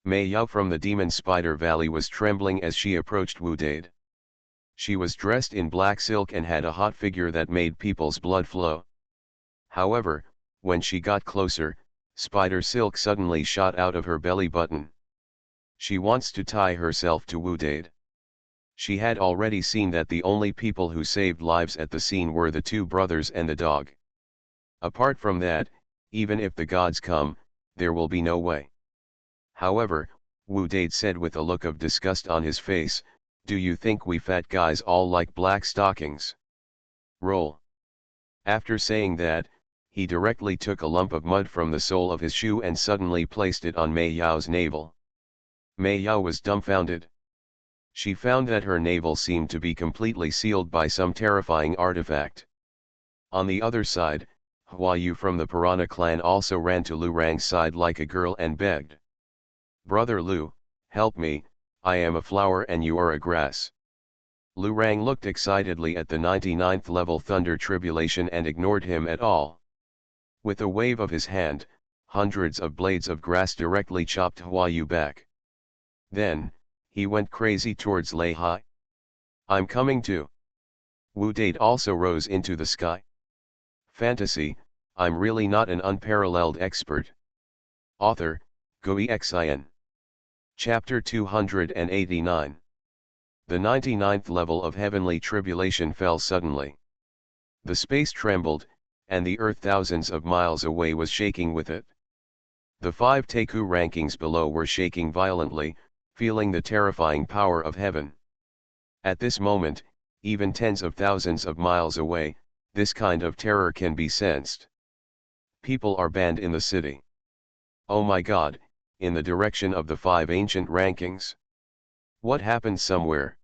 Mei Yao from the Demon Spider Valley was trembling as she approached Wu Dade. She was dressed in black silk and had a hot figure that made people's blood flow. However, when she got closer, spider silk suddenly shot out of her belly button. She wants to tie herself to Wu Dade. She had already seen that the only people who saved lives at the scene were the 2 brothers and the dog. Apart from that, even if the gods come, there will be no way. However, Wu Dade said with a look of disgust on his face, do you think we fat guys all like black stockings? Roll. After saying that, he directly took a lump of mud from the sole of his shoe and suddenly placed it on Mei Yao's navel. Mei Yao was dumbfounded. She found that her navel seemed to be completely sealed by some terrifying artifact. On the other side, Hua Yu from the Piranha clan also ran to Lu Rang's side like a girl and begged. Brother Lu, help me, I am a flower and you are a grass. Lu Rang looked excitedly at the 99th level thunder tribulation and ignored him at all. With a wave of his hand, hundreds of blades of grass directly chopped Hua Yu back. Then, he went crazy towards Lei Hai. I'm coming too. Wu Date also rose into the sky. Fantasy, I'm really not an unparalleled expert. Author, Xuanhuan. Chapter 289. The 99th level of heavenly tribulation fell suddenly. The space trembled, and the earth thousands of miles away was shaking with it. The 5 Teku rankings below were shaking violently, feeling the terrifying power of heaven. At this moment, even tens of thousands of miles away, this kind of terror can be sensed. People are banned in the city. Oh my God, in the direction of the 5 ancient rankings. What happened somewhere?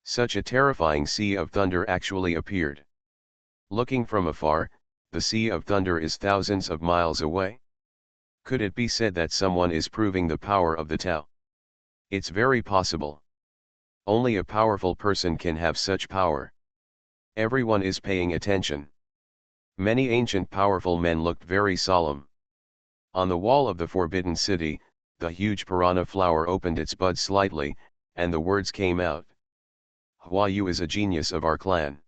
Such a terrifying sea of thunder actually appeared. Looking from afar, the sea of thunder is thousands of miles away. Could it be said that someone is proving the power of the Tao? It's very possible. Only a powerful person can have such power. Everyone is paying attention. Many ancient powerful men looked very solemn. On the wall of the forbidden city, the huge piranha flower opened its bud slightly, and the words came out. Hua Yu is a genius of our clan.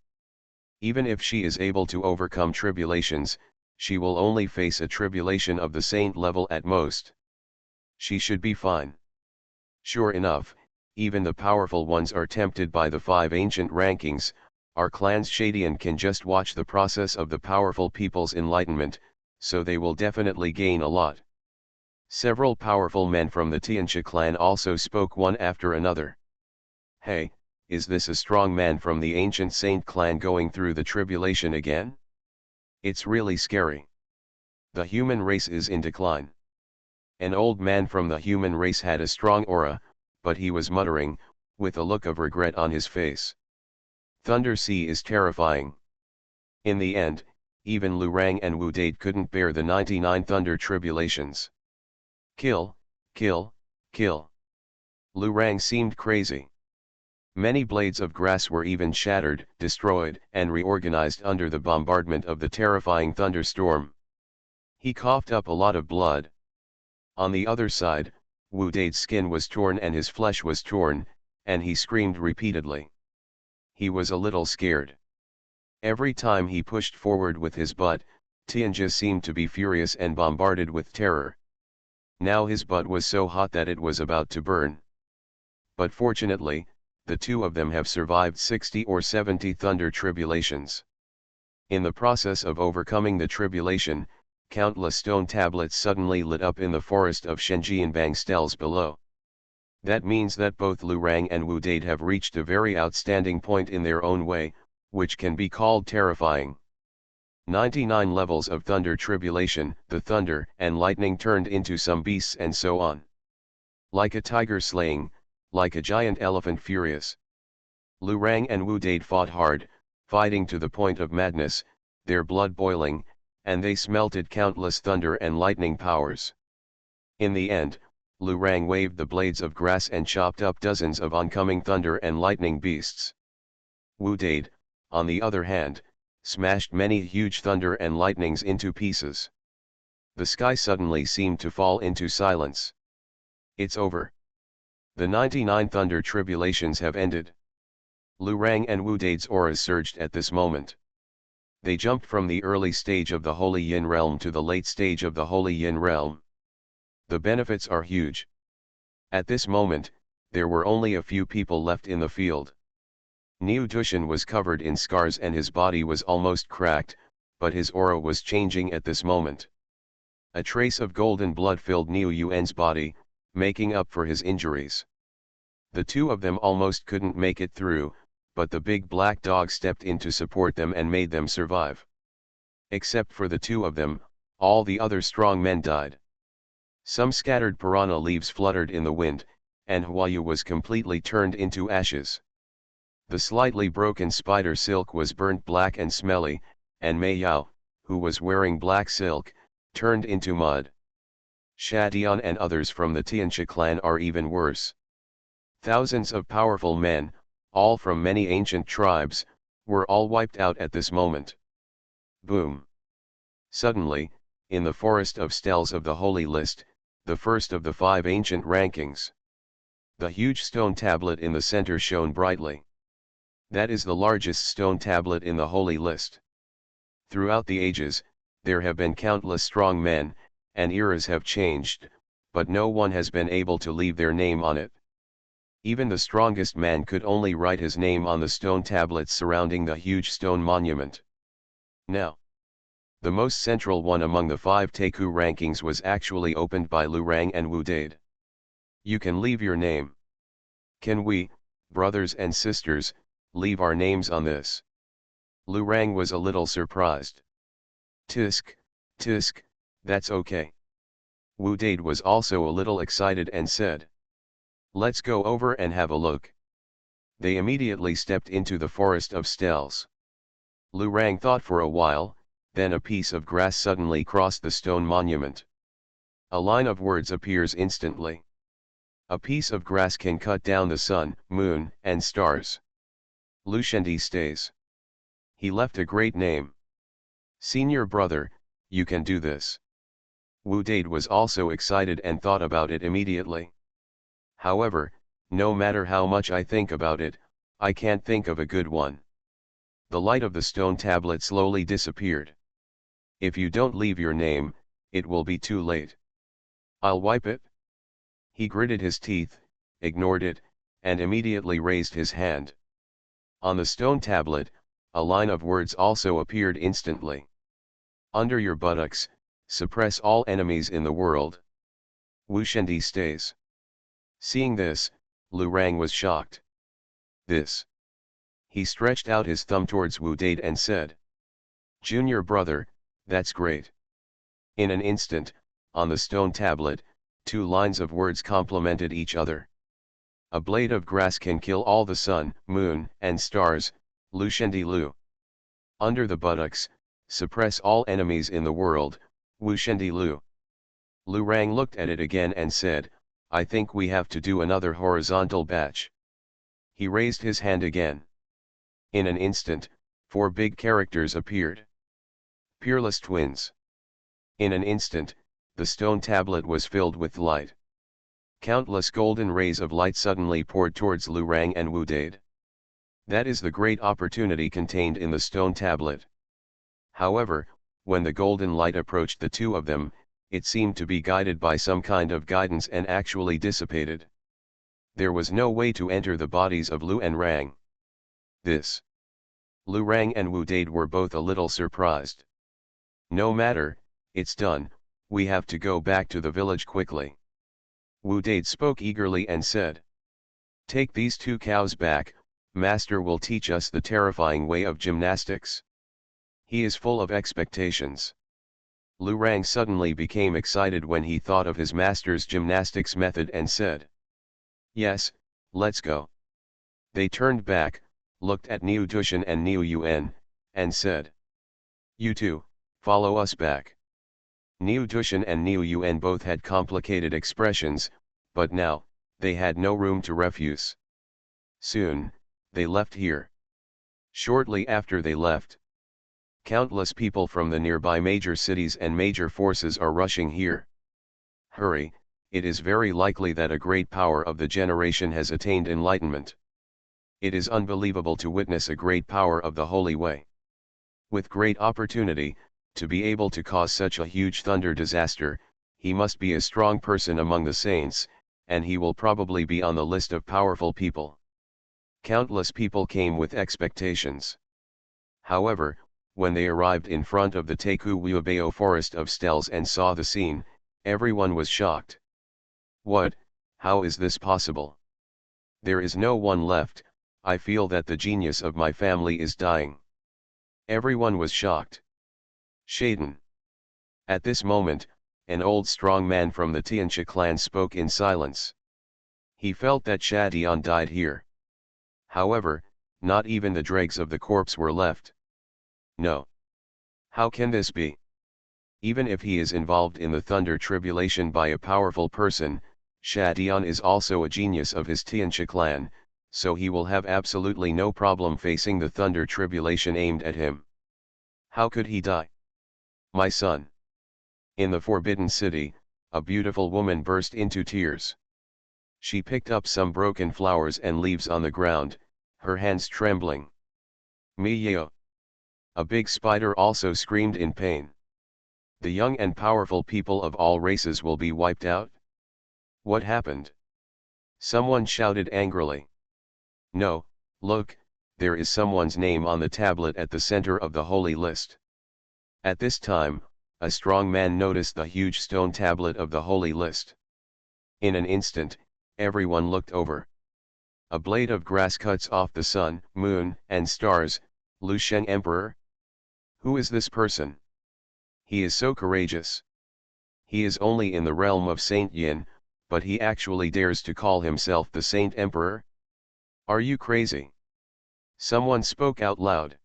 Even if she is able to overcome tribulations, she will only face a tribulation of the saint level at most. She should be fine. Sure enough, even the powerful ones are tempted by the 5 ancient rankings. Our clan's Shadian can just watch the process of the powerful people's enlightenment, so they will definitely gain a lot. Several powerful men from the Tianxia clan also spoke one after another. Hey, is this a strong man from the ancient saint clan going through the tribulation again? It's really scary. The human race is in decline. An old man from the human race had a strong aura, but he was muttering, with a look of regret on his face. Thunder Sea is terrifying. In the end, even Lu Rang and Wu Dade couldn't bear the 99 thunder tribulations. Kill, kill, kill. Lu Rang seemed crazy. Many blades of grass were even shattered, destroyed, and reorganized under the bombardment of the terrifying thunderstorm. He coughed up a lot of blood. On the other side, Wu Dade's skin was torn and his flesh was torn, and he screamed repeatedly. He was a little scared. Every time he pushed forward with his butt, Tianjia seemed to be furious and bombarded with terror. Now his butt was so hot that it was about to burn. But fortunately, the two of them have survived 60 or 70 thunder tribulations. In the process of overcoming the tribulation, countless stone tablets suddenly lit up in the forest of Shenjianbang stells below. That means that both Lu Rang and Wu Dade have reached a very outstanding point in their own way, which can be called terrifying. 99 levels of thunder tribulation, the thunder and lightning turned into some beasts and so on. Like a tiger slaying, like a giant elephant furious. Lu Rang and Wu Dade fought hard, fighting to the point of madness, their blood boiling, and they smelted countless thunder and lightning powers. In the end, Lu Rang waved the blades of grass and chopped up dozens of oncoming thunder and lightning beasts. Wu Dade, on the other hand, smashed many huge thunder and lightnings into pieces. The sky suddenly seemed to fall into silence. It's over. The 99 thunder tribulations have ended. Lu Rang and Wu Dade's auras surged at this moment. They jumped from the early stage of the Holy Yin realm to the late stage of the Holy Yin realm. The benefits are huge. At this moment, there were only a few people left in the field. Niu Dushan was covered in scars and his body was almost cracked, but his aura was changing at this moment. A trace of golden blood filled Niu Yuan's body, making up for his injuries. The two of them almost couldn't make it through, but the big black dog stepped in to support them and made them survive. Except for the two of them, all the other strong men died. Some scattered piranha leaves fluttered in the wind, and Huayu was completely turned into ashes. The slightly broken spider silk was burnt black and smelly, and Mei Yao, who was wearing black silk, turned into mud. Shadian and others from the Tianxia clan are even worse. Thousands of powerful men, all from many ancient tribes, were all wiped out at this moment. Boom! Suddenly, in the forest of stells of the Holy List, the first of the 5 ancient rankings. The huge stone tablet in the center shone brightly. That is the largest stone tablet in the Holy List. Throughout the ages, there have been countless strong men, and eras have changed, but no one has been able to leave their name on it. Even the strongest man could only write his name on the stone tablets surrounding the huge stone monument. Now, The most central one among the 5 Taku rankings was actually opened by Lu Rang and Wu Dade. You can leave your name. Can we, brothers and sisters, leave our names on this? Lu Rang was a little surprised. Tisk, tisk, that's okay. Wu Dade was also a little excited and said, let's go over and have a look. They immediately stepped into the forest of steles. Lu Rang thought for a while, then a piece of grass suddenly crossed the stone monument. A line of words appears instantly. A piece of grass can cut down the sun, moon, and stars. Lu Shendi stays. He left a great name. Senior brother, you can do this. Wu Dade was also excited and thought about it immediately. However, no matter how much I think about it, I can't think of a good one. The light of the stone tablet slowly disappeared. If you don't leave your name, it will be too late. I'll wipe it. He gritted his teeth, ignored it, and immediately raised his hand. On the stone tablet, a line of words also appeared instantly. Under your buttocks, suppress all enemies in the world. Wu Shendi stays. Seeing this, Lu Rang was shocked. This. He stretched out his thumb towards Wu Dade and said, Junior brother, that's great. In an instant, on the stone tablet, 2 lines of words complemented each other. A blade of grass can kill all the sun, moon, and stars, Lu Shendi Lu. Under the buttocks, suppress all enemies in the world, Wu Shendi Lu. Lu Rang looked at it again and said, I think we have to do another horizontal batch. He raised his hand again. In an instant, 4 big characters appeared. Peerless twins. In an instant, the stone tablet was filled with light. Countless golden rays of light suddenly poured towards Lu Rang and Wu Dade. That is the great opportunity contained in the stone tablet. However, when the golden light approached the 2 of them, it seemed to be guided by some kind of guidance and actually dissipated. There was no way to enter the bodies of Lu and Rang. This. Lu Rang and Wu Dade were both a little surprised. No matter, it's done, we have to go back to the village quickly. Wu Dade spoke eagerly and said, take these 2 cows back, Master will teach us the terrifying way of gymnastics. He is full of expectations. Lu Rang suddenly became excited when he thought of his master's gymnastics method and said, yes, let's go. They turned back, looked at Niu Dushan and Niu Yuan, and said, you 2, follow us back. Niu Dushan and Niu Yuan both had complicated expressions, but now, they had no room to refuse. Soon, they left here. Shortly after they left, countless people from the nearby major cities and major forces are rushing here. Hurry, it is very likely that a great power of the generation has attained enlightenment. It is unbelievable to witness a great power of the Holy Way. With great opportunity, to be able to cause such a huge thunder disaster, he must be a strong person among the saints, and he will probably be on the list of powerful people. Countless people came with expectations. However, when they arrived in front of the Teku Wuabeo forest of steles and saw the scene, everyone was shocked. What? How is this possible? There is no one left. I feel that the genius of my family is dying. Everyone was shocked. Shaden. At this moment, an old strong man from the Tianxia clan spoke in silence. He felt that Shadian died here. However, not even the dregs of the corpse were left. No. How can this be? Even if he is involved in the thunder tribulation by a powerful person, Shadian is also a genius of his Tianxia clan, so he will have absolutely no problem facing the thunder tribulation aimed at him. How could he die? My son. In the Forbidden City, a beautiful woman burst into tears. She picked up some broken flowers and leaves on the ground, her hands trembling. Miyao. A big spider also screamed in pain. The young and powerful people of all races will be wiped out? What happened? Someone shouted angrily. No, look, there is someone's name on the tablet at the center of the holy list. At this time, a strong man noticed the huge stone tablet of the holy list. In an instant, everyone looked over. A blade of grass cuts off the sun, moon, and stars. Lu Sheng Emperor? Who is this person? He is so courageous. He is only in the realm of Saint Yin, but he actually dares to call himself the Saint Emperor? Are you crazy? Someone spoke out loud.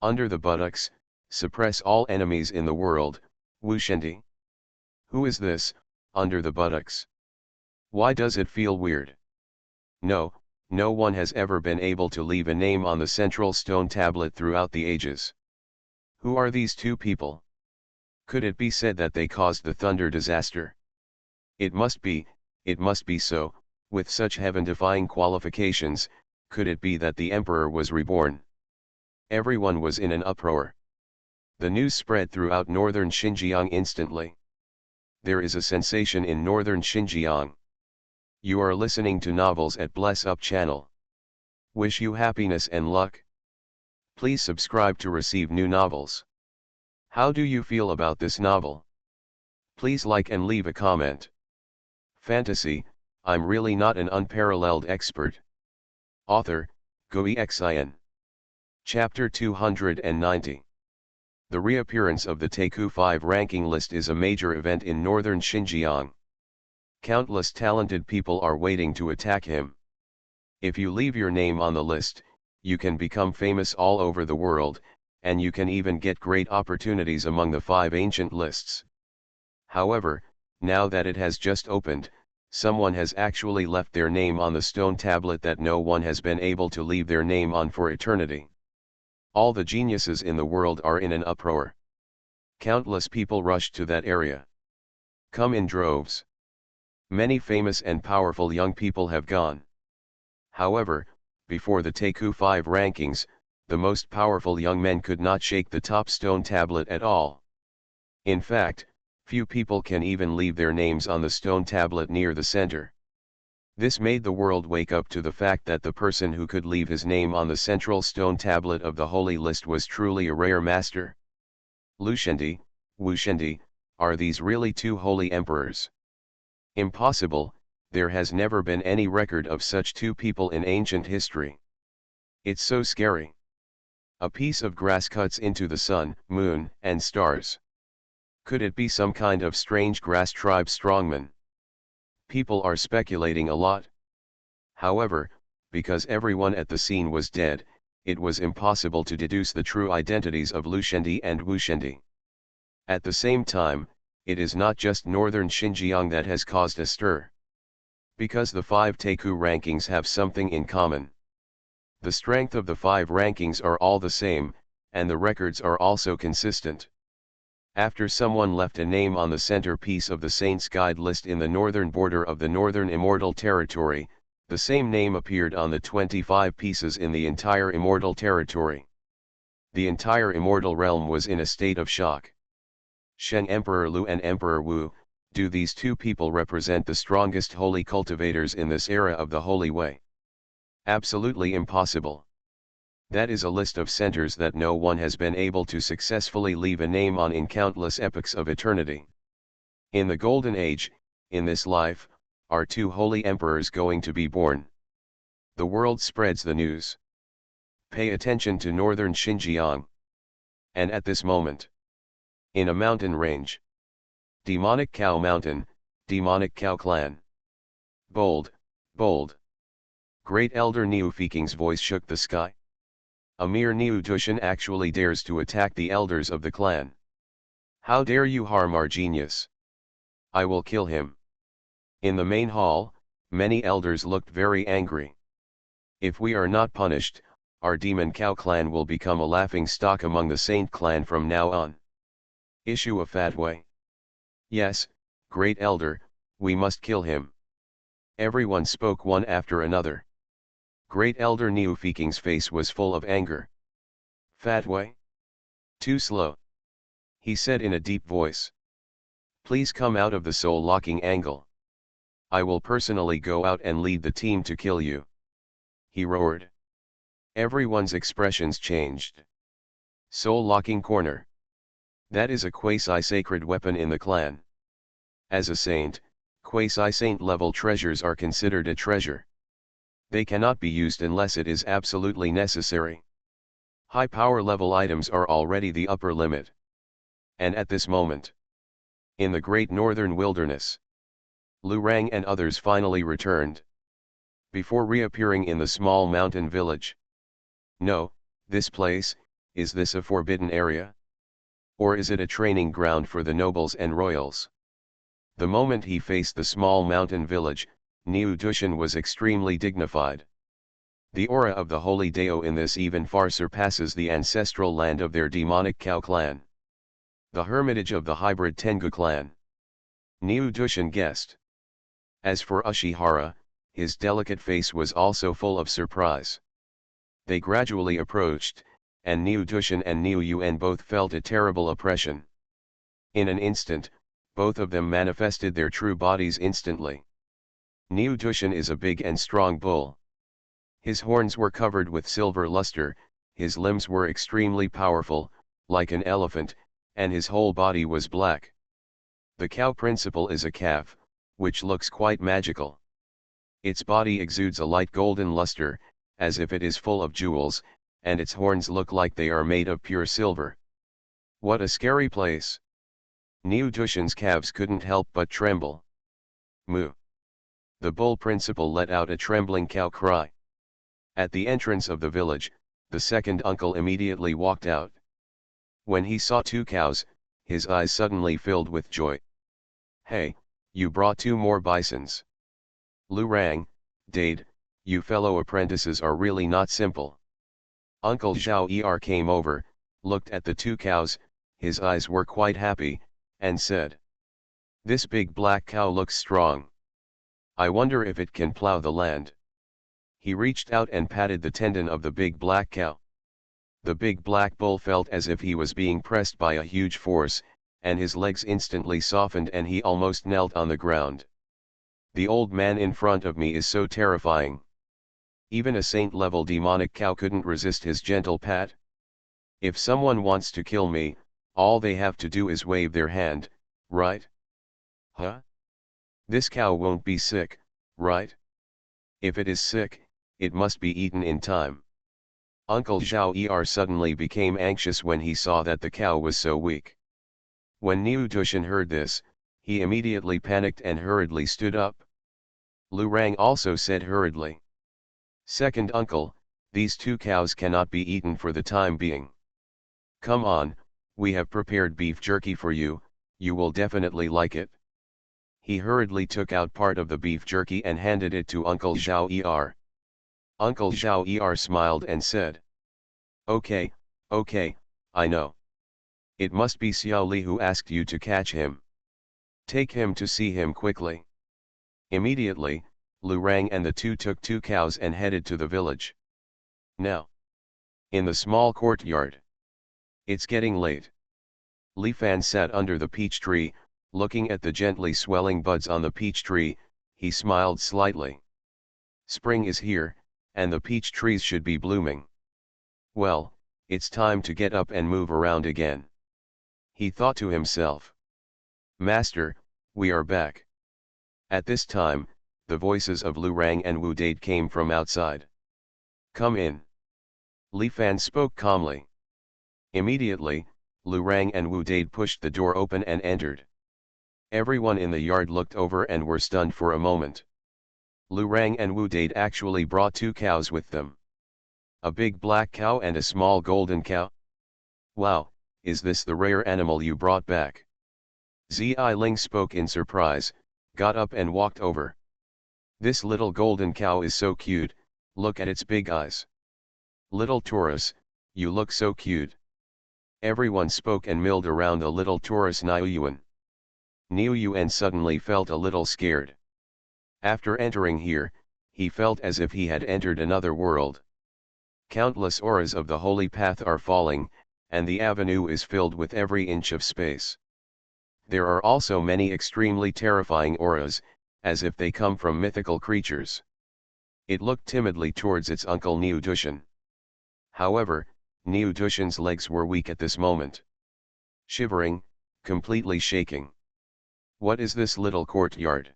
Under the buttocks, suppress all enemies in the world, Wu Shendi. Who is this, under the buttocks? Why does it feel weird? No, no one has ever been able to leave a name on the central stone tablet throughout the ages. Who are these two people? Could it be said that they caused the thunder disaster? It must be so, with such heaven-defying qualifications, could it be that the emperor was reborn? Everyone was in an uproar. The news spread throughout northern Xinjiang instantly. There is a sensation in northern Xinjiang. You are listening to Novels at Bless Up channel. Wish you happiness and luck. Please subscribe to receive new novels. How do you feel about this novel? Please like and leave a comment. Fantasy, I'm really not an unparalleled expert. Author, Xuanhuan. Chapter 290. The reappearance of the Taku 5 ranking list is a major event in northern Xinjiang. Countless talented people are waiting to attack him. If you leave your name on the list, you can become famous all over the world, and you can even get great opportunities among the 5 ancient lists. However, now that it has just opened, someone has actually left their name on the stone tablet that no one has been able to leave their name on for eternity. All the geniuses in the world are in an uproar. Countless people rush to that area. Come in droves. Many famous and powerful young people have gone. However, before the Taku 5 rankings, the most powerful young men could not shake the top stone tablet at all. In fact, few people can even leave their names on the stone tablet near the center. This made the world wake up to the fact that the person who could leave his name on the central stone tablet of the holy list was truly a rare master. Lu Shendi, Wu Shendi, are these really two holy emperors? Impossible, there has never been any record of such two people in ancient history. It's so scary. A piece of grass cuts into the sun, moon, and stars. Could it be some kind of strange grass tribe strongman? People are speculating a lot. However, because everyone at the scene was dead, it was impossible to deduce the true identities of Lu Shendi and Wu Shendi. At the same time, it is not just northern Xinjiang that has caused a stir. Because the 5 Taku rankings have something in common. The strength of the 5 rankings are all the same, and the records are also consistent. After someone left a name on the centerpiece of the Saints Guide list in the northern border of the Northern Immortal Territory, the same name appeared on the 25 pieces in the entire Immortal Territory. The entire Immortal Realm was in a state of shock. Sheng Emperor Lu and Emperor Wu, do these two people represent the strongest holy cultivators in this era of the Holy Way? Absolutely impossible. That is a list of centers that no one has been able to successfully leave a name on in countless epochs of eternity. In the Golden Age, in this life, are two holy emperors going to be born? The world spreads the news. Pay attention to northern Xinjiang. And at this moment, in a mountain range, Demonic Cow Mountain, Demonic Cow Clan. Bold, bold. Great Elder Neofeeking's voice shook the sky. A mere Neotushan actually dares to attack the elders of the clan. How dare you harm our genius? I will kill him. In the main hall, many elders looked very angry. If we are not punished, our Demon Cow clan will become a laughing stock among the Saint clan from now on. Issue a fatwa. Yes, great elder, we must kill him. Everyone spoke one after another. Great Elder Neofeeking's face was full of anger. Fatwa? Too slow. He said in a deep voice. Please come out of the soul-locking angle. I will personally go out and lead the team to kill you. He roared. Everyone's expressions changed. Soul-locking corner. That is a quasi-sacred weapon in the clan. As a saint, quasi-saint level treasures are considered a treasure. They cannot be used unless it is absolutely necessary. High power level items are already the upper limit. And at this moment, in the great northern wilderness, Lu Rang and others finally returned. Before reappearing in the small mountain village. No, this place, is this a forbidden area? Or is it a training ground for the nobles and royals? The moment he faced the small mountain village, Niu Dushan was extremely dignified. The aura of the holy Dao in this even far surpasses the ancestral land of their demonic cow clan. The hermitage of the hybrid Tengu clan. Niu Dushan guessed. As for Ushihara, his delicate face was also full of surprise. They gradually approached, and Niu Dushan and Niu Yuan both felt a terrible oppression. In an instant, both of them manifested their true bodies instantly. Niu Dushan is a big and strong bull. His horns were covered with silver luster, his limbs were extremely powerful, like an elephant, and his whole body was black. The cow principle is a calf, which looks quite magical. Its body exudes a light golden luster, as if it is full of jewels, and its horns look like they are made of pure silver. What a scary place! Niu Dushan's calves couldn't help but tremble. Moo! The bull principal let out a trembling cow cry. At the entrance of the village, the second uncle immediately walked out. When he saw two cows, his eyes suddenly filled with joy. Hey, you brought two more bisons. Lu Rang, Dade, you fellow apprentices are really not simple. Uncle Zhao Er came over, looked at the two cows, his eyes were quite happy, and said. This big black cow looks strong. I wonder if it can plow the land. He reached out and patted the tendon of the big black cow. The big black bull felt as if he was being pressed by a huge force, and his legs instantly softened and he almost knelt on the ground. The old man in front of me is so terrifying. Even a saint-level demonic cow couldn't resist his gentle pat. If someone wants to kill me, all they have to do is wave their hand, right? Huh? This cow won't be sick, right? If it is sick, it must be eaten in time. Uncle Zhao Er suddenly became anxious when he saw that the cow was so weak. When Niu Dushan heard this, he immediately panicked and hurriedly stood up. Lu Rang also said hurriedly. Second uncle, these two cows cannot be eaten for the time being. Come on, we have prepared beef jerky for you, you will definitely like it. He hurriedly took out part of the beef jerky and handed it to Uncle Zhao Er. Uncle Zhao Er smiled and said. Okay, I know. It must be Xiao Li who asked you to catch him. Take him to see him quickly. Immediately, Lu Rang and the two took two cows and headed to the village. Now, in the small courtyard. It's getting late. Li Fan sat under the peach tree, looking at the gently swelling buds on the peach tree, he smiled slightly. Spring is here, and the peach trees should be blooming. Well, it's time to get up and move around again. He thought to himself. Master, we are back. At this time, the voices of Lu Rang and Wu Dade came from outside. Come in. Li Fan spoke calmly. Immediately, Lu Rang and Wu Dade pushed the door open and entered. Everyone in the yard looked over and were stunned for a moment. Lu Rang and Wu Dade actually brought two cows with them. A big black cow and a small golden cow. Wow, is this the rare animal you brought back? Zi Ling spoke in surprise, got up and walked over. This little golden cow is so cute, look at its big eyes. Little Taurus, you look so cute. Everyone spoke and milled around the little Taurus Niu Yuan. Niu Yuan suddenly felt a little scared. After entering here, he felt as if he had entered another world. Countless auras of the holy path are falling, and the avenue is filled with every inch of space. There are also many extremely terrifying auras, as if they come from mythical creatures. It looked timidly towards its uncle Niu Dushan. However, Niu Dushan's legs were weak at this moment. shivering, completely shaking. What is this little courtyard?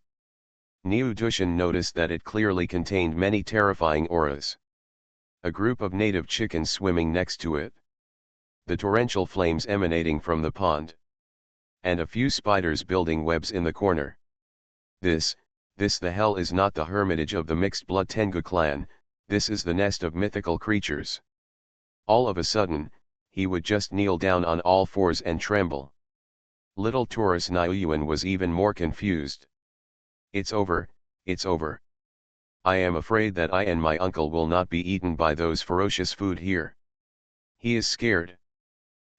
Niu Dushan noticed that it clearly contained many terrifying auras. A group of native chickens swimming next to it. The torrential flames emanating from the pond. And a few spiders building webs in the corner. This the hell is not the hermitage of the mixed blood Tengu clan, this is the nest of mythical creatures. All of a sudden, he would just kneel down on all fours and tremble. Little Taurus Niuyuan was even more confused. It's over, it's over. I am afraid that I and my uncle will not be eaten by those ferocious food here. He is scared.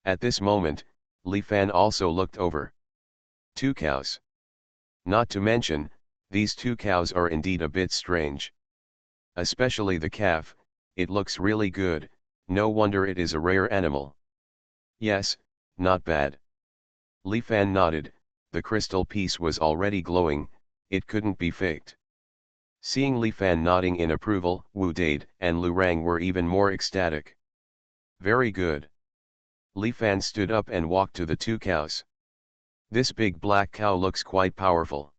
At this moment, Li Fan also looked over. 2 cows. Not to mention, these 2 cows are indeed a bit strange. Especially the calf, it looks really good, no wonder it is a rare animal. Yes, not bad. Li Fan nodded, the crystal piece was already glowing, it couldn't be faked. Seeing Li Fan nodding in approval, Wu Dade and Lu Rang were even more ecstatic. Very good. Li Fan stood up and walked to the 2 cows. This big black cow looks quite powerful.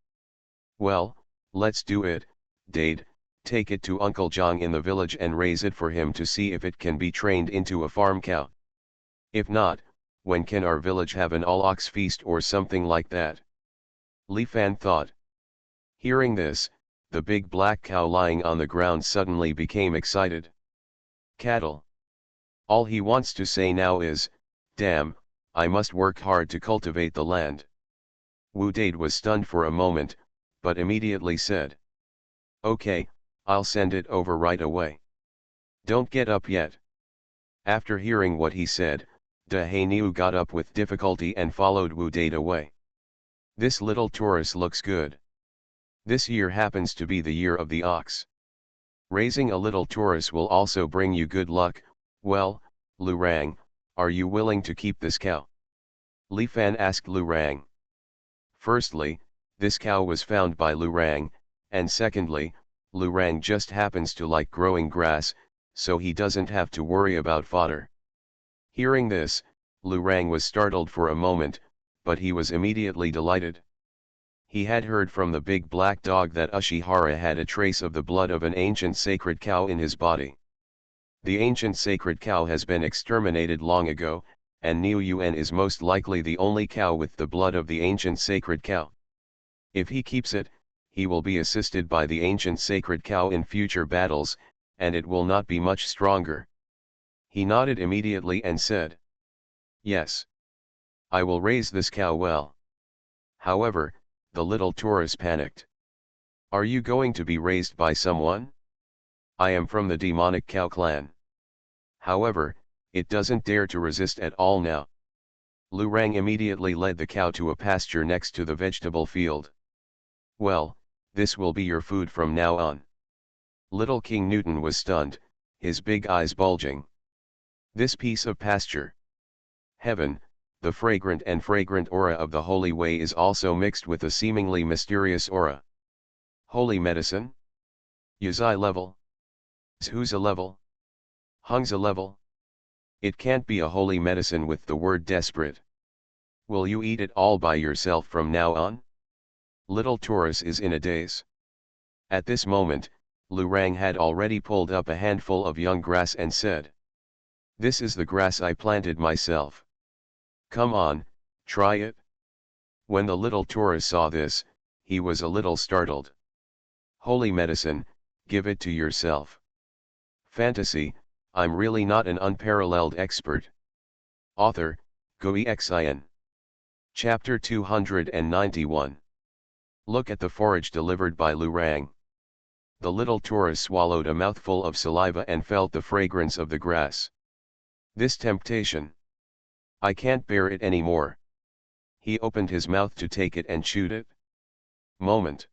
Well, let's do it, Dade, take it to Uncle Zhang in the village and raise it for him to see if it can be trained into a farm cow. If not, when can our village have an all-ox feast or something like that? Li Fan thought. Hearing this, the big black cow lying on the ground suddenly became excited. Cattle. All he wants to say now is, damn, I must work hard to cultivate the land. Wu Dade was stunned for a moment, but immediately said. Okay, I'll send it over right away. Don't get up yet. After hearing what he said, De Hainiu got up with difficulty and followed Wu Dade away. This little Taurus looks good. This year happens to be the year of the ox. Raising a little Taurus will also bring you good luck. Well, Lu Rang, are you willing to keep this cow? Li Fan asked Lu Rang. Firstly, this cow was found by Lu Rang, and secondly, Lu Rang just happens to like growing grass, so he doesn't have to worry about fodder. Hearing this, Lu Rang was startled for a moment, but he was immediately delighted. He had heard from the big black dog that Ushihara had a trace of the blood of an ancient sacred cow in his body. The ancient sacred cow has been exterminated long ago, and Niu Yuan is most likely the only cow with the blood of the ancient sacred cow. If he keeps it, he will be assisted by the ancient sacred cow in future battles, and it will not be much stronger. He nodded immediately and said, yes. I will raise this cow well. However, the little Taurus panicked. Are you going to be raised by someone? I am from the demonic cow clan. However, it doesn't dare to resist at all now. Lu Rang immediately led the cow to a pasture next to the vegetable field. Well, this will be your food from now on. Little King Newton was stunned, his big eyes bulging. This piece of pasture. Heaven, the fragrant aura of the Holy Way is also mixed with a seemingly mysterious aura. Holy medicine? Yuzai level? Zhuza level? Hungza level? It can't be a holy medicine with the word desperate. Will you eat it all by yourself from now on? Little Taurus is in a daze. At this moment, Lu Rang had already pulled up a handful of young grass and said. This is the grass I planted myself. Come on, try it. When the little Taurus saw this, he was a little startled. Holy medicine, give it to yourself. Fantasy, I'm really not an unparalleled expert. Author, Xuanhuan. Chapter 291. Look at the forage delivered by Lu Rang. The little Taurus swallowed a mouthful of saliva and felt the fragrance of the grass. This temptation. I can't bear it anymore. He opened his mouth to take it and chewed it. Moment.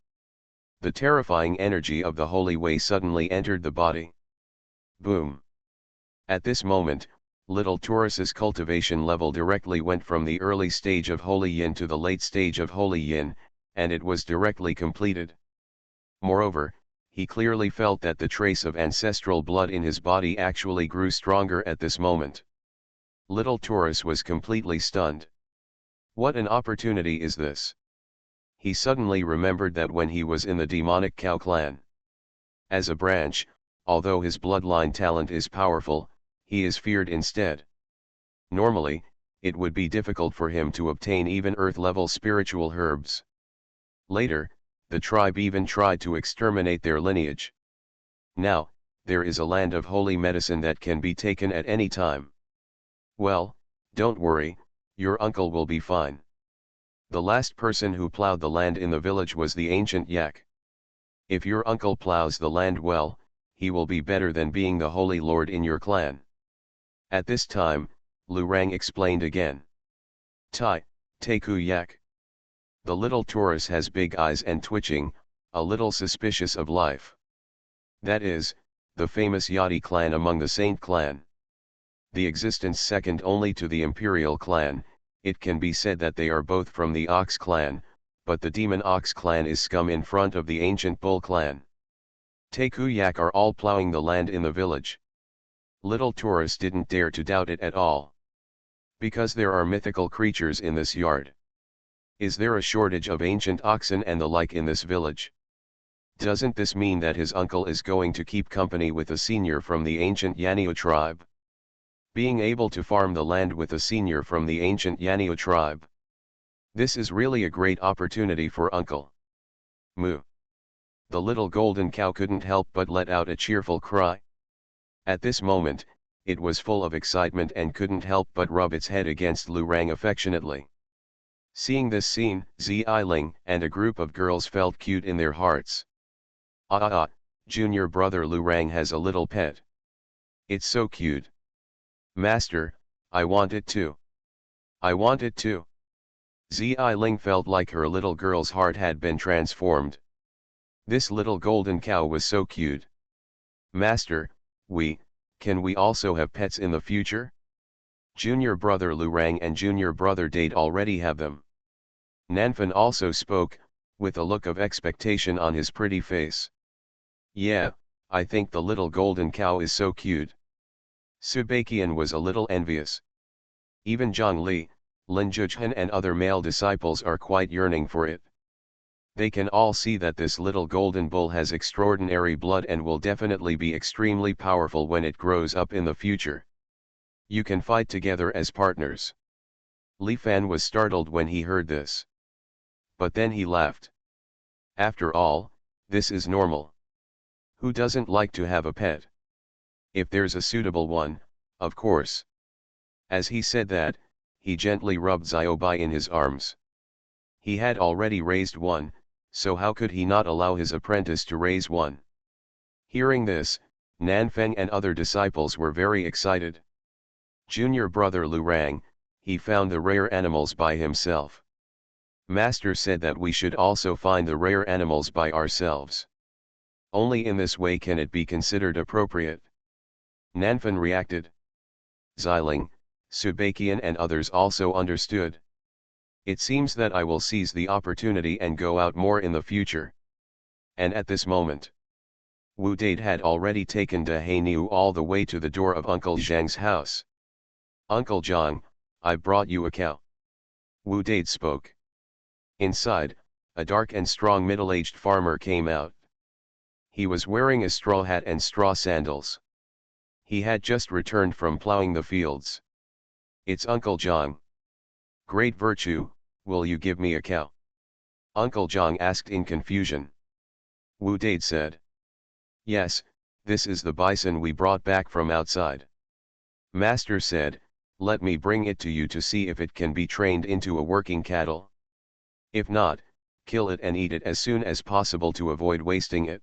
The terrifying energy of the Holy Way suddenly entered the body. Boom. At this moment, little Taurus's cultivation level directly went from the early stage of Holy Yin to the late stage of Holy Yin, and it was directly completed. Moreover, he clearly felt that the trace of ancestral blood in his body actually grew stronger at this moment. Little Taurus was completely stunned. What an opportunity is this! He suddenly remembered that when he was in the demonic cow clan. As a branch, although his bloodline talent is powerful, he is feared instead. Normally, it would be difficult for him to obtain even earth-level spiritual herbs. Later, the tribe even tried to exterminate their lineage. Now, there is a land of holy medicine that can be taken at any time. Well, don't worry, your uncle will be fine. The last person who plowed the land in the village was the ancient yak. If your uncle plows the land well, he will be better than being the holy lord in your clan. At this time, Lurang explained again. Teku yak. The little Taurus has big eyes and twitching, a little suspicious of life. That is, the famous Yati clan among the Saint clan. The existence second only to the Imperial clan, it can be said that they are both from the Ox clan, but the Demon Ox clan is scum in front of the ancient Bull clan. Teku yak are all plowing the land in the village. Little Taurus didn't dare to doubt it at all. Because there are mythical creatures in this yard. Is there a shortage of ancient oxen and the like in this village? Doesn't this mean that his uncle is going to keep company with a senior from the ancient Yanio tribe? Being able to farm the land with a senior from the ancient Yanio tribe. This is really a great opportunity for uncle. Moo. The little golden cow couldn't help but let out a cheerful cry. At this moment, it was full of excitement and couldn't help but rub its head against Lurang affectionately. Seeing this scene, Ziling and a group of girls felt cute in their hearts. Junior brother Lurang has a little pet. It's so cute. Master, I want it too. I want it too. Ziling felt like her little girl's heart had been transformed. This little golden cow was so cute. Master, can we also have pets in the future? Junior brother Lurang and junior brother Date already have them. Nanfan also spoke, with a look of expectation on his pretty face. Yeah, I think the little golden cow is so cute. Subakian was a little envious. Even Zhongli, Lin Zhuchen and other male disciples are quite yearning for it. They can all see that this little golden bull has extraordinary blood and will definitely be extremely powerful when it grows up in the future. You can fight together as partners. Li Fan was startled when he heard this. But then he laughed. After all, this is normal. Who doesn't like to have a pet? If there's a suitable one, of course. As he said that, he gently rubbed Xiaobai in his arms. He had already raised one, so how could he not allow his apprentice to raise one? Hearing this, Nanfeng and other disciples were very excited. Junior brother Lurang, he found the rare animals by himself. Master said that we should also find the rare animals by ourselves. Only in this way can it be considered appropriate. Nanfeng reacted. Xiling, Subakian and others also understood. It seems that I will seize the opportunity and go out more in the future. And at this moment, Wu Date had already taken De Hainiu all the way to the door of Uncle Zhang's house. Uncle Zhang, I brought you a cow. Wu Date spoke. Inside, a dark and strong middle-aged farmer came out. He was wearing a straw hat and straw sandals. He had just returned from plowing the fields. It's Uncle Zhang. Great virtue, will you give me a cow? Uncle Zhang asked in confusion. Wu Date said. Yes, this is the bison we brought back from outside. Master said, let me bring it to you to see if it can be trained into a working cattle. If not, kill it and eat it as soon as possible to avoid wasting it.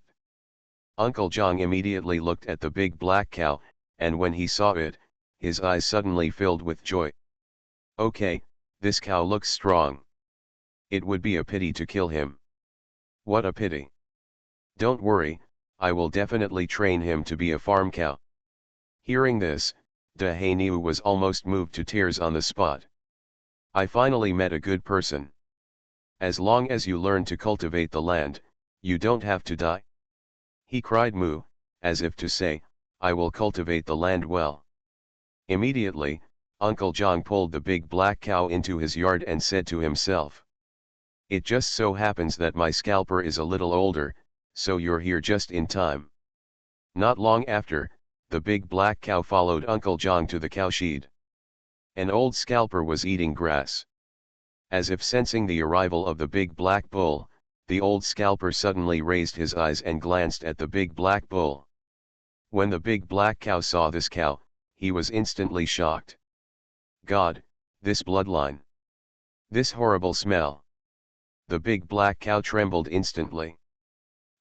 Uncle Zhang immediately looked at the big black cow, and when he saw it, his eyes suddenly filled with joy. Okay, this cow looks strong. It would be a pity to kill him. What a pity. Don't worry, I will definitely train him to be a farm cow. Hearing this, De Hainiu was almost moved to tears on the spot. I finally met a good person. As long as you learn to cultivate the land, you don't have to die. He cried moo, as if to say, I will cultivate the land well. Immediately, Uncle Zhang pulled the big black cow into his yard and said to himself, "It just so happens that my scalper is a little older, so you're here just in time." Not long after, the big black cow followed Uncle Zhang to the cowshed. An old scalper was eating grass. As if sensing the arrival of the big black bull, the old scalper suddenly raised his eyes and glanced at the big black bull. When the big black cow saw this cow, he was instantly shocked. God, this bloodline! This horrible smell! The big black cow trembled instantly.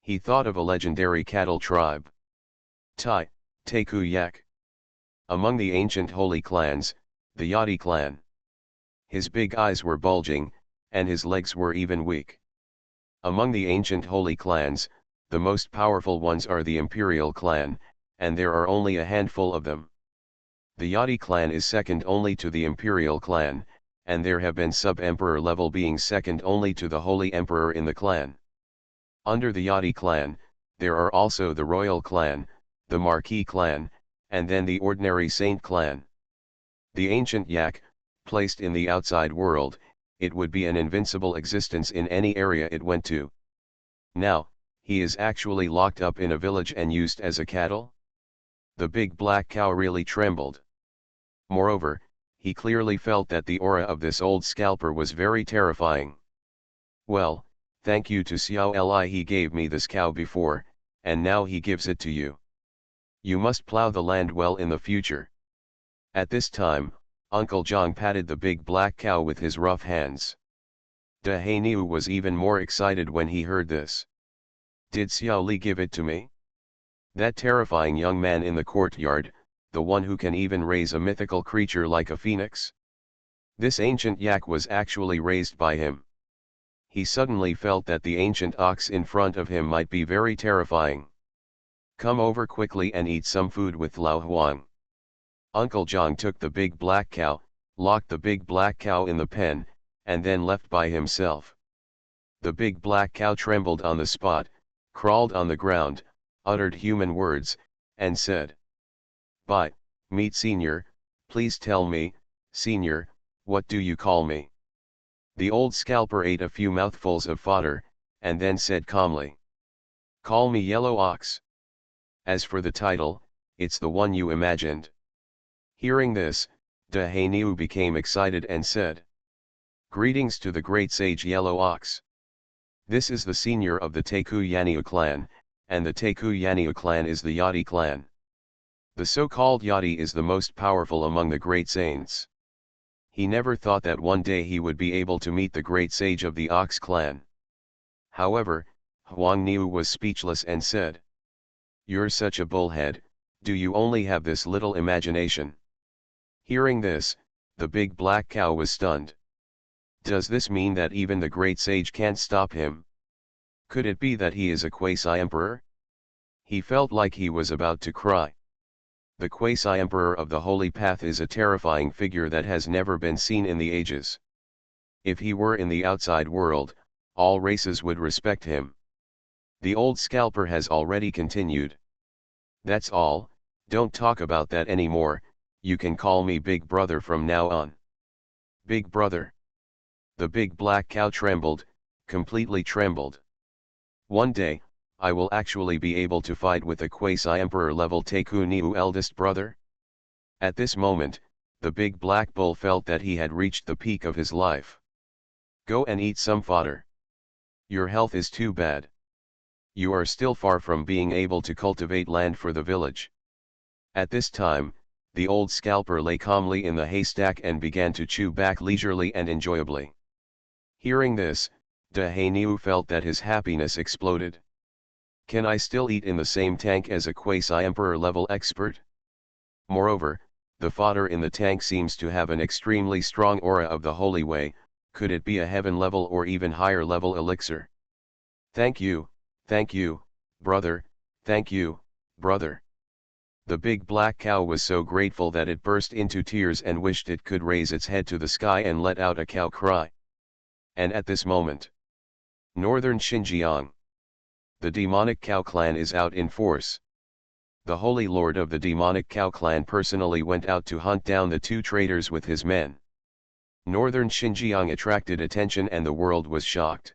He thought of a legendary cattle tribe. Teku Yak. Among the ancient holy clans, the Yati clan. His big eyes were bulging, and his legs were even weak. Among the ancient holy clans, the most powerful ones are the Imperial clan, and there are only a handful of them. The Yati clan is second only to the Imperial clan, and there have been sub-emperor level beings second only to the Holy Emperor in the clan. Under the Yati clan, there are also the Royal clan, the Marquis clan, and then the ordinary Saint clan. The ancient Yak, placed in the outside world, it would be an invincible existence in any area it went to. Now, he is actually locked up in a village and used as a cattle? The big black cow really trembled. Moreover, he clearly felt that the aura of this old scalper was very terrifying. Well, thank you to Xiao Li, he gave me this cow before, and now he gives it to you. You must plow the land well in the future. At this time, Uncle Zhang patted the big black cow with his rough hands. De Hainiu was even more excited when he heard this. Did Xiao Li give it to me? That terrifying young man in the courtyard, the one who can even raise a mythical creature like a phoenix? This ancient yak was actually raised by him. He suddenly felt that the ancient ox in front of him might be very terrifying. Come over quickly and eat some food with Xuanhuan. Uncle Zhang took the big black cow, locked the big black cow in the pen, and then left by himself. The big black cow trembled on the spot, crawled on the ground, uttered human words, and said, "Bye, meet Senior, please tell me, Senior, what do you call me?" The old scalper ate a few mouthfuls of fodder, and then said calmly, "Call me Yellow Ox. As for the title, it's the one you imagined." Hearing this, De Hainiu became excited and said, "Greetings to the great sage Yellow Ox. This is the senior of the Teku Yanniu clan, and the Teku Yanniu clan is the Yati clan. The so-called Yati is the most powerful among the great saints." He never thought that one day he would be able to meet the great sage of the Ox clan. However, Huang Niu was speechless and said, "You're such a bullhead, do you only have this little imagination?" Hearing this, the big black cow was stunned. Does this mean that even the great sage can't stop him? Could it be that he is a quasi-emperor? He felt like he was about to cry. The quasi-emperor of the Holy Path is a terrifying figure that has never been seen in the ages. If he were in the outside world, all races would respect him. The old scalper has already continued. "That's all, don't talk about that anymore, you can call me Big Brother from now on." Big Brother. The big black cow trembled, completely trembled. One day, I will actually be able to fight with a quasi-emperor level Teku Niu eldest brother? At this moment, the big black bull felt that he had reached the peak of his life. Go and eat some fodder. Your health is too bad. You are still far from being able to cultivate land for the village. At this time, the old scalper lay calmly in the haystack and began to chew back leisurely and enjoyably. Hearing this, De Hainiu felt that his happiness exploded. Can I still eat in the same tank as a quasi-emperor level expert? Moreover, the fodder in the tank seems to have an extremely strong aura of the holy way, could it be a heaven level or even higher level elixir? Thank you, brother, thank you, brother. The big black cow was so grateful that it burst into tears and wished it could raise its head to the sky and let out a cow cry. And at this moment, northern Xinjiang, the demonic cow clan is out in force. the Holy Lord of the demonic Cow clan personally went out to hunt down the two traitors with his men. Northern Xinjiang attracted attention and the world was shocked.